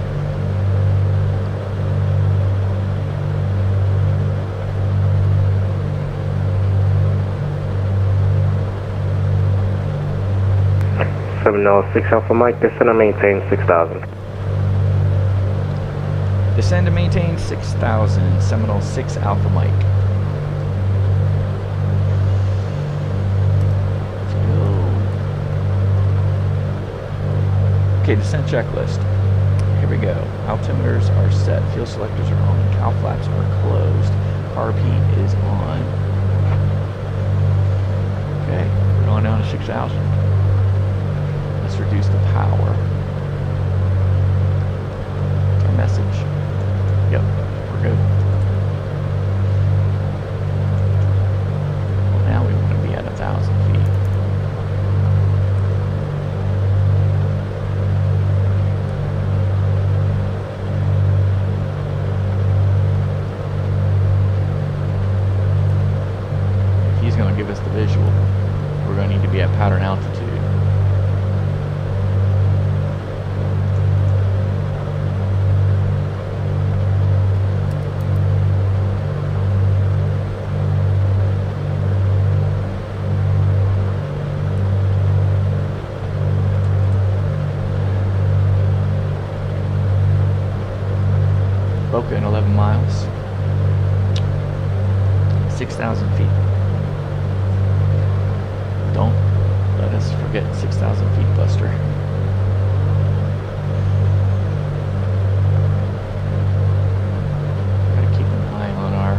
Seminole 6 Alpha Mike, descend and maintain 6,000. Descend and maintain 6,000, Seminole 6 Alpha Mike. Let's go. Okay, descent checklist. Here we go. Altimeters are set, fuel selectors are on, cowl flaps are closed, RP is on. Okay, we're going down to 6,000. Let's reduce the power. Our message. Yep, we're good. Well, now we want to be at 1,000 feet. If he's going to give us the visual, we're going to need to be at pattern altitude. In 11 miles, 6,000 feet. Don't let us forget 6,000 feet, Buster. Gotta keep an eye on our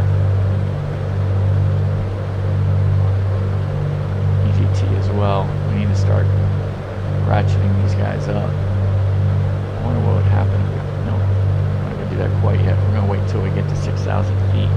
EGT as well. We need to start ratcheting these guys up. I wonder what would happen. That quite yet. We're going to wait until we get to 6,000 feet.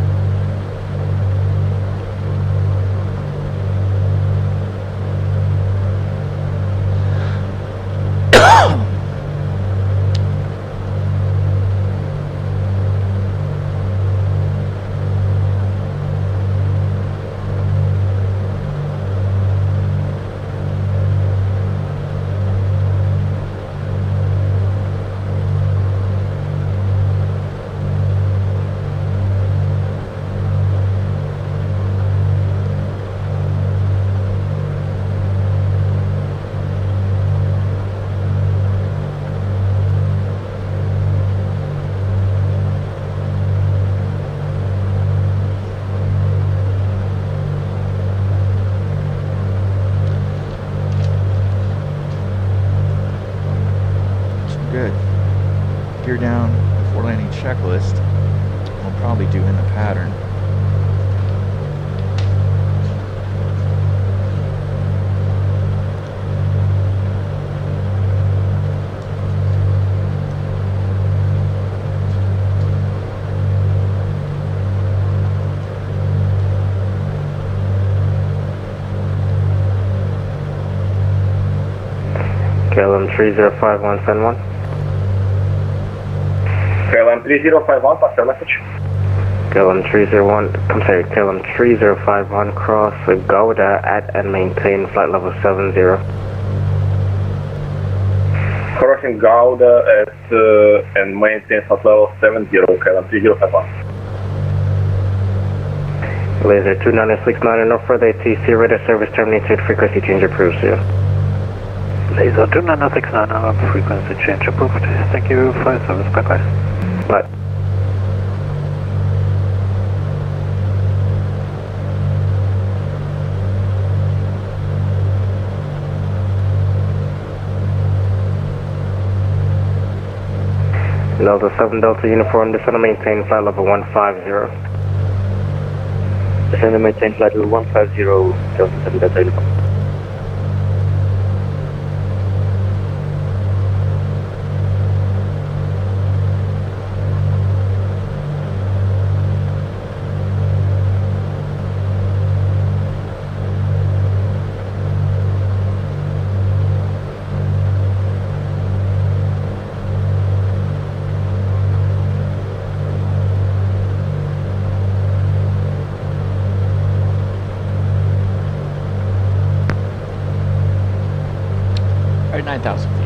down before landing checklist. We'll probably do in the pattern. KLM 3051, send one. KLM 3051, pass your message. KLM 301, I'm sorry, KLM 3051, cross Gouda at and maintain flight level 70. Crossing Gouda at and maintain flight level 70, KLM 3051. Laser 2969, no further ATC radar service terminated, frequency change approved, see you. Laser 2969, frequency change approved. Thank you for your service, bye-bye. Bye. Delta 7 Delta Uniform, descend and maintain flight level 150. Descend and maintain flight level 150, Delta 7 Delta Uniform. Alright, 9,000 feet.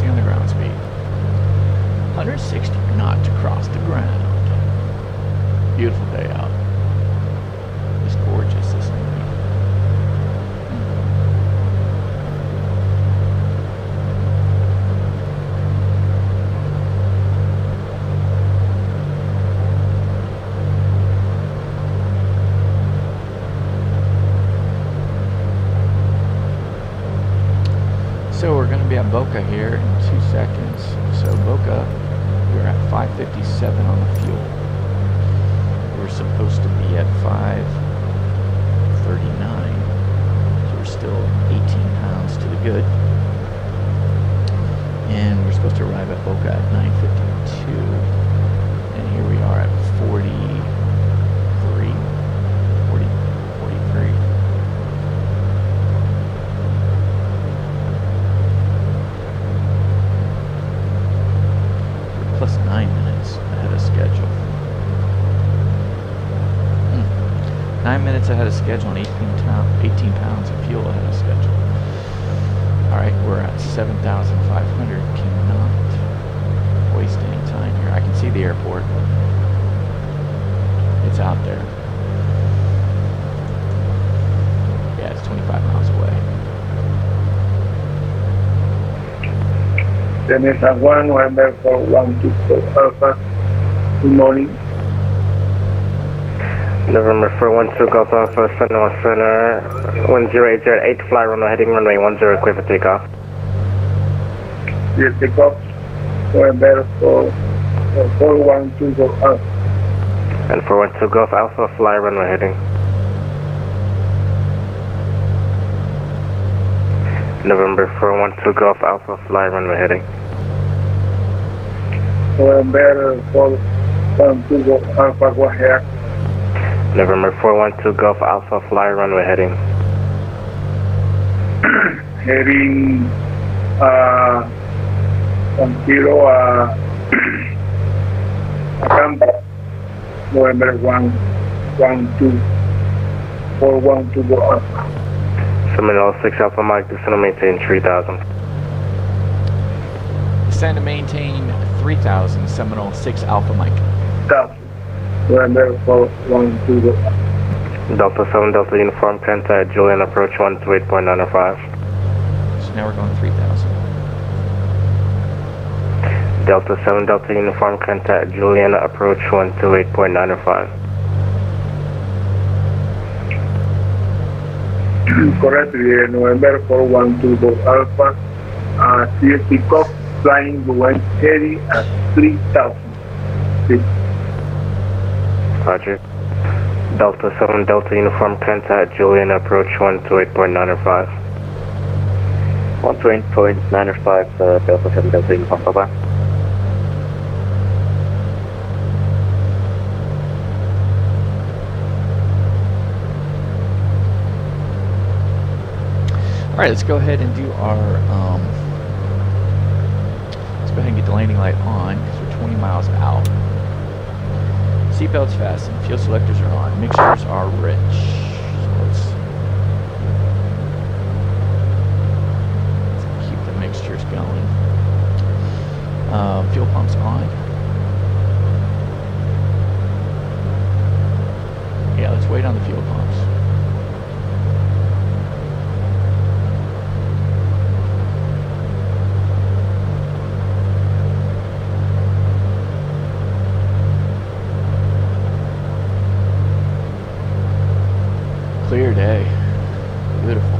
On the ground speed. 160 knots across the ground. Beautiful day out. It's gorgeous this morning. So we're going to be at Boca here in 2 seconds. So Boca, we're at 557 on the fuel. We're supposed to be at 539. So we're still 18 pounds to the good. And we're supposed to arrive at Boca at 9:52. And here we are at 43. Plus 9 minutes ahead of schedule. 9 minutes ahead of schedule and 18 pounds of fuel ahead of schedule. Alright, we're at 7,500. Cannot waste any time here. I can see the airport. It's out there. Yeah, it's 25 miles away. San Juan, November 412 Alpha. Good morning. November 412 Golf Alpha, San Juan Center, 1080 fly runway heading runway 10, clear for takeoff. Yes, takeoff. November 412 Golf Alpha. And 412 Golf Alpha, fly runway heading. November 412 Golf Alpha, fly runway heading. November 412 Golf Alpha, go ahead. November 412 Golf Alpha, fly runway heading. Heading 10 Acampo. November 112 412 Golf Alpha. Seminole 6 Alpha Mike, descend and maintain 3,000. Descend to maintain 3,000, Seminole 6 Alpha Mike. November 412 Golf Alpha. Delta 7 Delta Uniform, contact Julian, approach 128.905. So now we're going 3,000. Delta 7 Delta Uniform, contact Julian, approach 128.905. Correct, November 412 Alpha, clear takeoff, flying wind heavy at 3,000 feet. Roger. Delta 7 Delta Uniform, contact Julian, approach 128.905. 128.905, Delta 7 Delta Uniform, bye-bye. All right, let's go ahead and do our, let's go ahead and get the landing light on because we're 20 miles out. Seatbelts fastened, fuel selectors are on, mixtures are rich. So let's keep the mixtures going. Fuel pumps on. Yeah, let's wait on the fuel pumps. Clear day. Beautiful.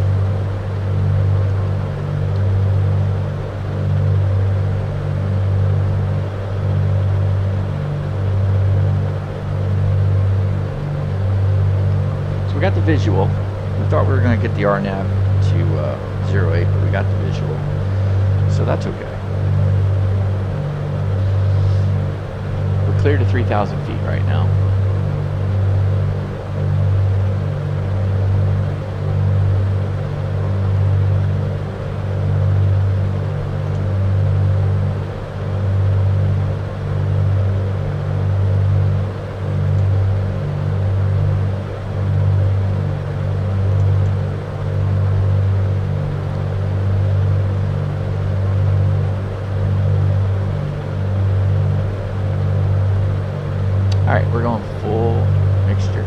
So we got the visual. We thought we were going to get the RNAV to 08, but we got the visual. So that's okay. We're clear to 3,000 feet right now. Alright, we're going full mixture.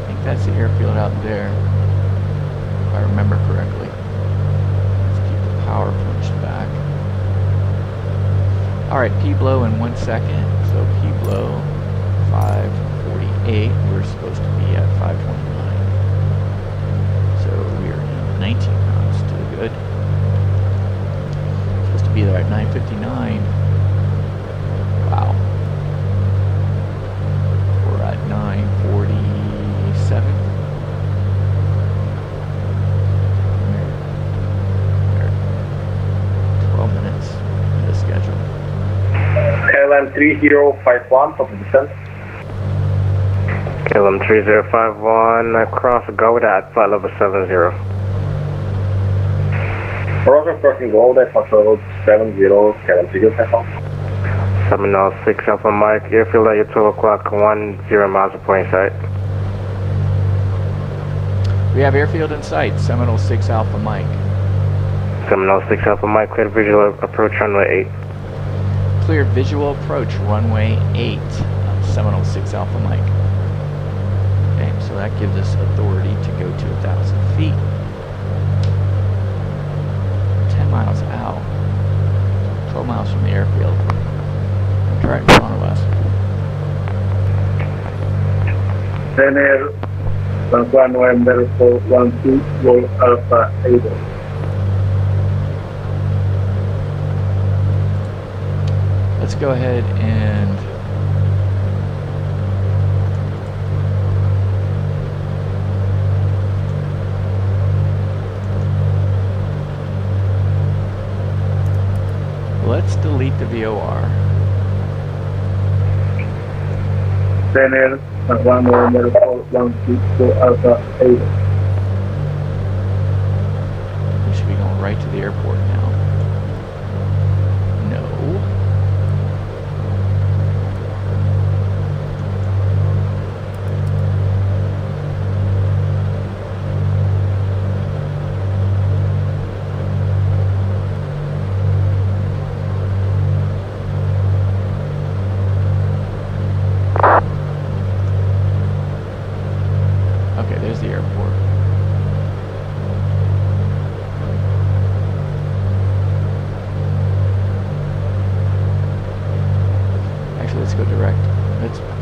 I think that's the airfield out there, if I remember correctly. Let's keep the power punched back. Alright, P-blow in 1 second. So P-blow 548. We're supposed to be at 529. So we are in 19 knots to the good. Supposed to be there at 9:59. Wow. We're at 9:47. We're 12 minutes in the schedule. KLM 3051, top of descent. KLM 3051, across Gouda at flight level 70. Roger, crossing Gouda, flight level 70, KLM 3051. Seminole 6 Alpha Mike, airfield at your 12 o'clock, 10 miles of point sight. We have airfield in sight, Seminole 6 Alpha Mike. Seminole 6 Alpha Mike, clear visual approach runway 8. Clear visual approach runway 8, Seminole 6 Alpha Mike. Okay, so that gives us authority to go to 1,000 feet. 10 miles out, 12 miles from the airfield. It's right in front of us. Revere, San Juan November 412 Golf Alpha Able. Let's go ahead and let's delete the VOR. Revere, San Juan November 412 Golf Alpha Able. We should be going right to the airport now. No.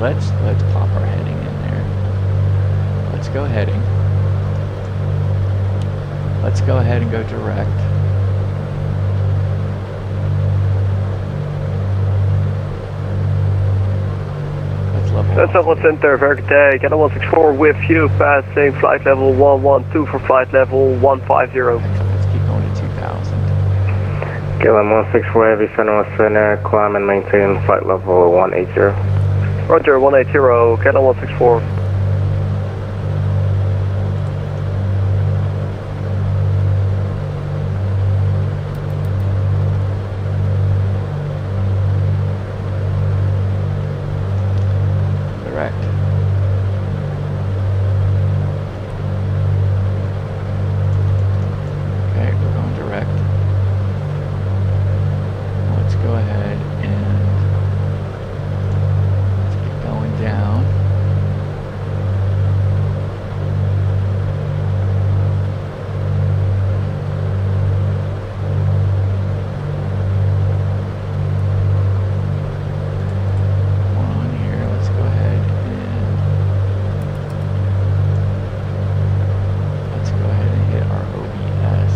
let's pop our heading in there. Let's go heading. Let's go ahead and go direct. Let's level off. San Juan Center, very good day. Carenado 164 with you, passing flight level 112 for flight level 150. Let's keep going to 2000. KLM 164 Heavy, San Juan Center, climb and maintain flight level 180. Roger, 180, Carenado 164. Direct. Okay, we're going direct. Let's go ahead and let's get going down. Come on here, let's go ahead and let's go ahead and hit our OBS.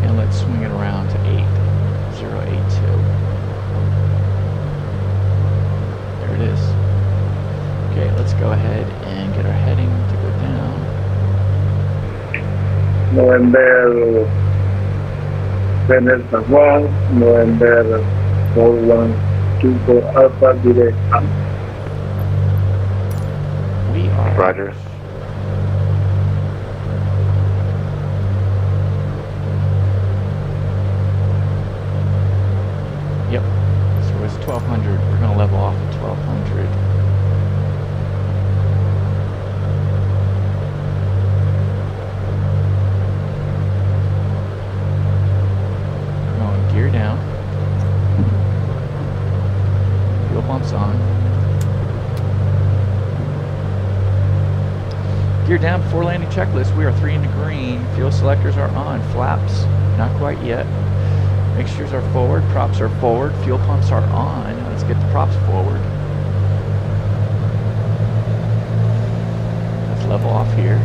And let's swing it around to 8082. There it is. Okay, let's go ahead and get our heading to go down. November San Juan, November 4124 Alpha direct. We are Roger. Yep. So it's 1200. We're going to level off at 1200. We're going gear down. Fuel pumps on. Gear down before landing checklist. We are 3 in the green. Fuel selectors are on. Flaps, not quite yet. Mixtures are forward. Props are forward. Fuel pumps are on. Let's get the props forward. Let's level off here.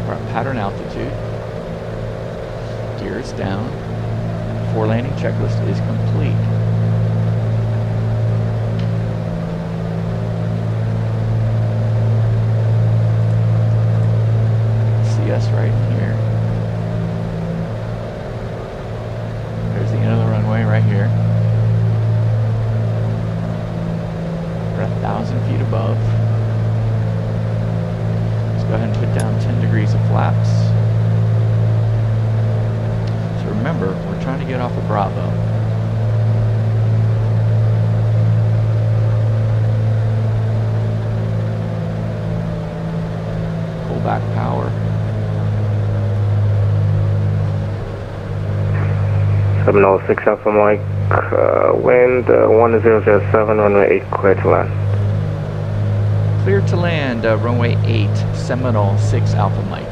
We're at pattern altitude. Gear is down. Before landing checklist is complete. CS right in here. There's the end of the runway right here. We're 1,000 feet above. Let's go ahead and put down 10 degrees of flaps. So remember, we're trying to get off of Bravo. Pull back power. 706 Alpha Mike, wind 1007, runway 8, clear to land. Clear to land, runway 8, Seminole 6 Alpha Mike.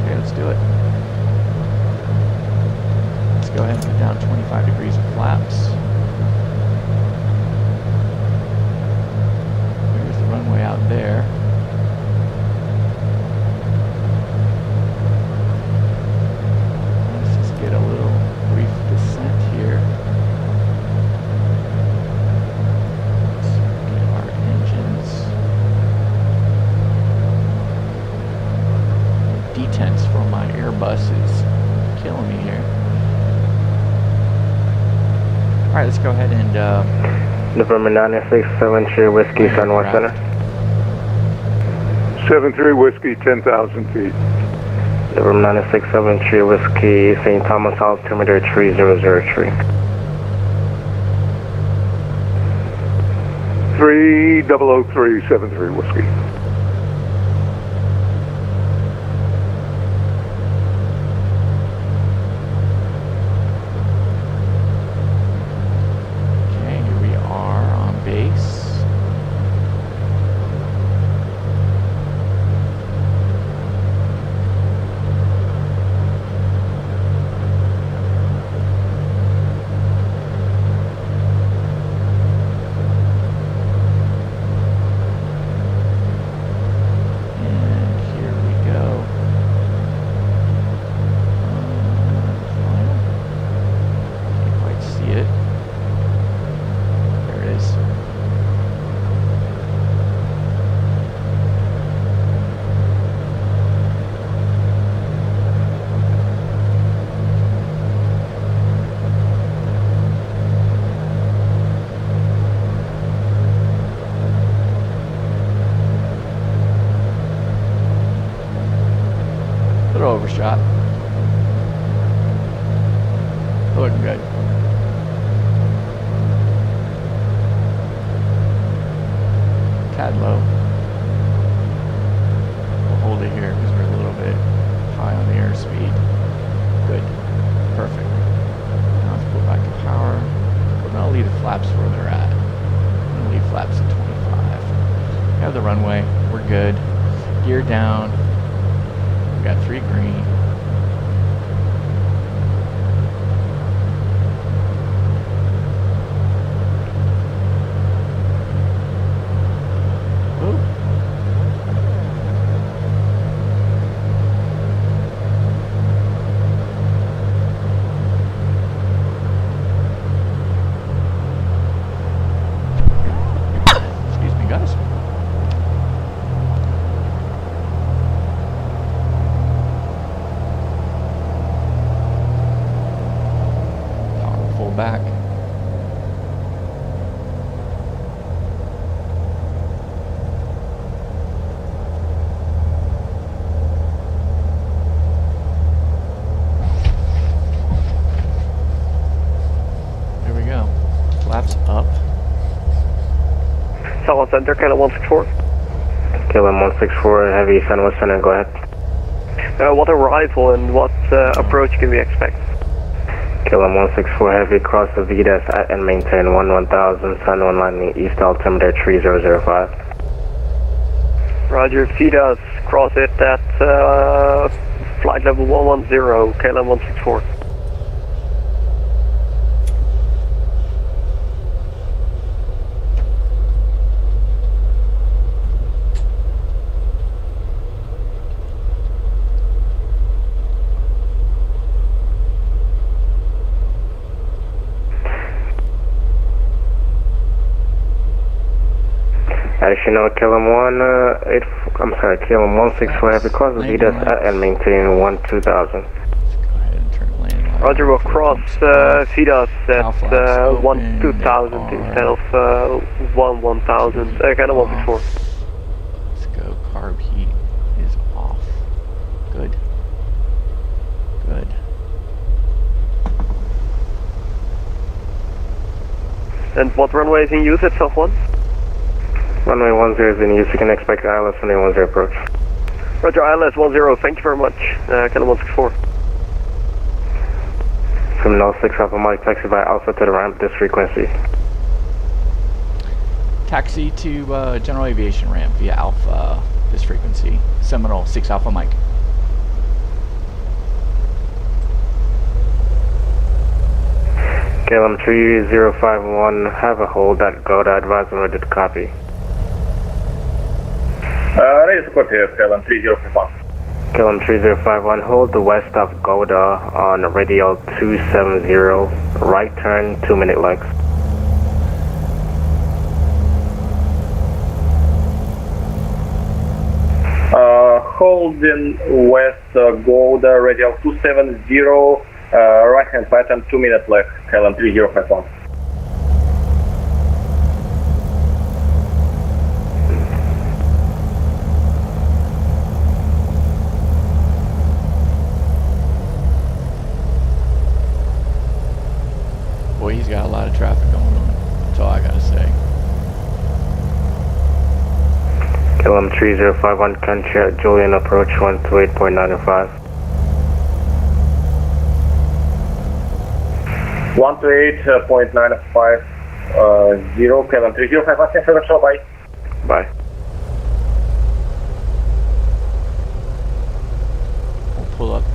Okay, let's do it. Let's go ahead and put down 25 degrees of flaps. There's the runway out there. Let's just get a little brief descent here. Let's get our engines. Detents from my Airbus is killing me here. Alright, let's go ahead and November 967 Sierra Whiskey, San Juan Center. 73 Whiskey, 10,000 feet. November 967 Sierra Whiskey, St. Thomas altimeter 3003. 300373 Whiskey. Little overshot. Looking good. Tad low. We'll hold it here because we're a little bit high on the airspeed. Good. Perfect. Now let's go back to power. We're going to leave the flaps where they're at. I'm going to leave flaps at 25. We have the runway. We're good. Gear down. We got 3 green. Back. Here we go. Flaps up. San Juan Center, KLM 164. KLM 164, heavy San Juan Center, go ahead. What arrival and what approach can we expect? KLM 164 heavy, cross the VDAS and maintain 1000, San Juan landing east altimeter 3005. Roger, VDAS, cross it at flight level 110, KLM 164. As you know, KLM 164 heavy, cross the VDAS and maintain 2000. Go ahead and turn landing light. Roger, we'll cross VDAS at 2000 instead of 1000, KLM 164. Let's go. Carb heat is off. Good. Good. And what runway is in use at San Juan? Runway 10 is in use. You can expect ILS runway 10 approach. Roger, ILS 10, thank you very much. KLM 164. Seminole 6 Alpha Mike, taxi by Alpha to the ramp, this frequency. Taxi to general aviation ramp via Alpha, this frequency. Seminole 6 Alpha Mike. KLM 3051, have a hold at Goda, advise on ready to copy. Ready to copy, KLM 3051. KLM 3051, hold the west of Goda on radial 270, right turn, 2-minute legs. Holding west Goda, radial 270, right hand pattern, 2-minute leg, KLM 3051. Boy, he's got a lot of traffic going on. That's all I gotta say. KLM 3051, Concha, Julian approach 128.95. 128.95, 0, KLM 3051, bye. Bye. We'll pull up to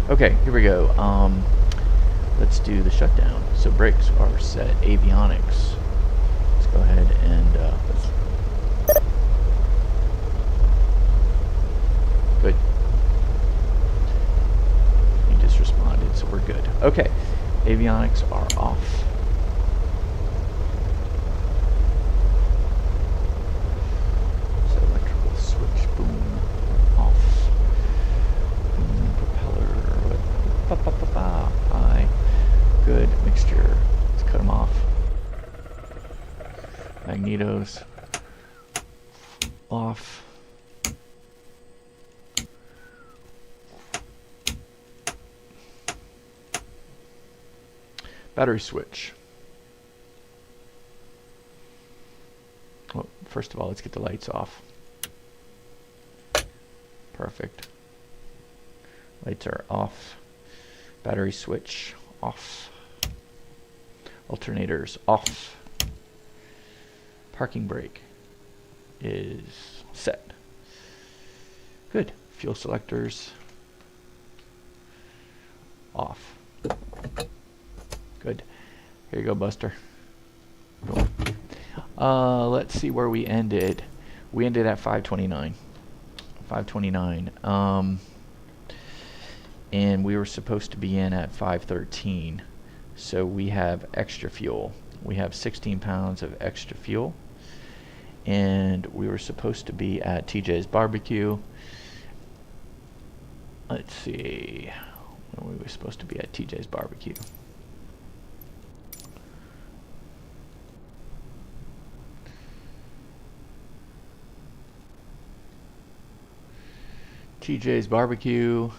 Okay, here we go. Let's do the shutdown. So brakes are set. Avionics. Let's go ahead and good. He just responded, so we're good. Okay, avionics are off. So electrical switch, boom, off. Boom, propeller, high. Good, mixture. Let's cut them off. Magnetos off. Battery switch. Well, first of all, let's get the lights off. Perfect. Lights are off. Battery switch off. Alternators off. Parking brake is set. Good. Fuel selectors off. Good. Here you go, Buster. Cool. Let's see where we ended. We ended at 529. 529. And we were supposed to be in at 513. So we have extra fuel. We have 16 pounds of extra fuel. And we were supposed to be at TJ's Barbecue. Let's see. When we were supposed to be at TJ's Barbecue. TJ's Barbecue.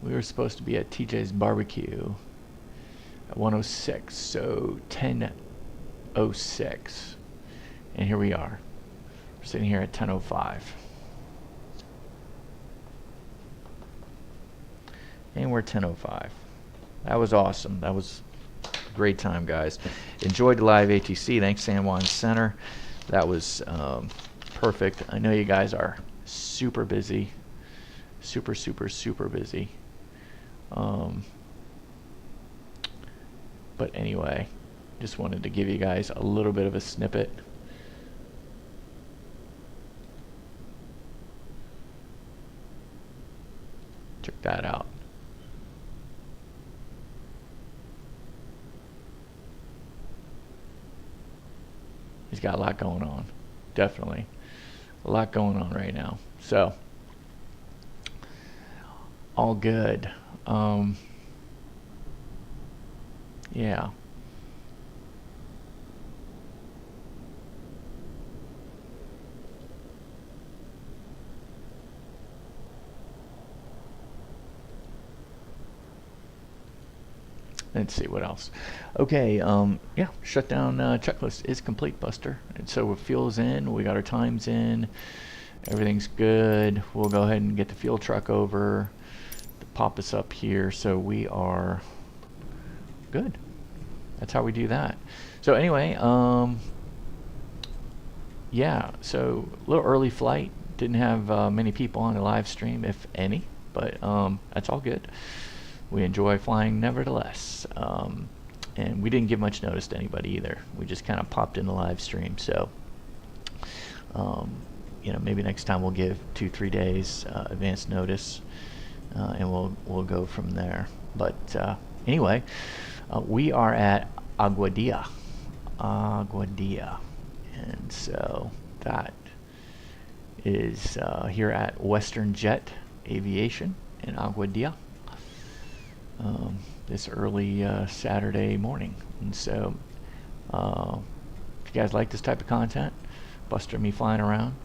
We were supposed to be at TJ's Barbecue at 106, so 10:06. And here we are. We're sitting here at 10:05. And we're 10:05. That was awesome. That was a great time, guys. Enjoyed the live ATC. Thanks, San Juan Center. That was perfect. I know you guys are super busy. Super busy. But anyway, just wanted to give you guys a little bit of a snippet. Check that out. He's got a lot going on. Definitely. A lot going on right now. So, all good. Yeah. Let's see what else. Okay, yeah, shutdown checklist is complete, Buster. And so fuel's in, we got our times in, everything's good. We'll go ahead and get the fuel truck over to pop us up here, so we are good. That's how we do that. So anyway, yeah, so a little early flight. Didn't have many people on the live stream, if any, but that's all good. We enjoy flying nevertheless. And we didn't give much notice to anybody either. We just kind of popped in the live stream. So, you know, maybe next time we'll give 2-3 days advance notice, and we'll go from there. But anyway, we are at Aguadilla, and so that is here at Western Jet Aviation in Aguadilla. This early Saturday morning. And so if you guys like this type of content, Buster and me flying around,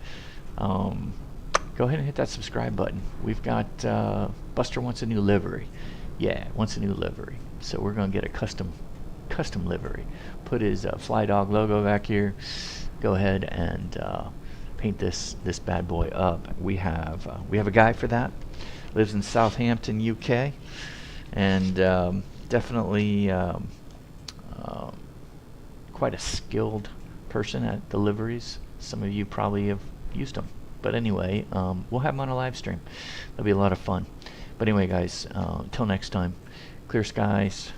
go ahead and hit that subscribe button. We've got Buster wants a new livery. Yeah, wants a new livery. So we're going to get a custom livery. Put his Fly Dog logo back here. Go ahead and paint this bad boy up. We have a guy for that. Lives in Southampton, UK. And definitely quite a skilled person at deliveries. Some of you probably have used them. But anyway, we'll have them on a live stream. That'll be a lot of fun. But anyway, guys, until next time, clear skies.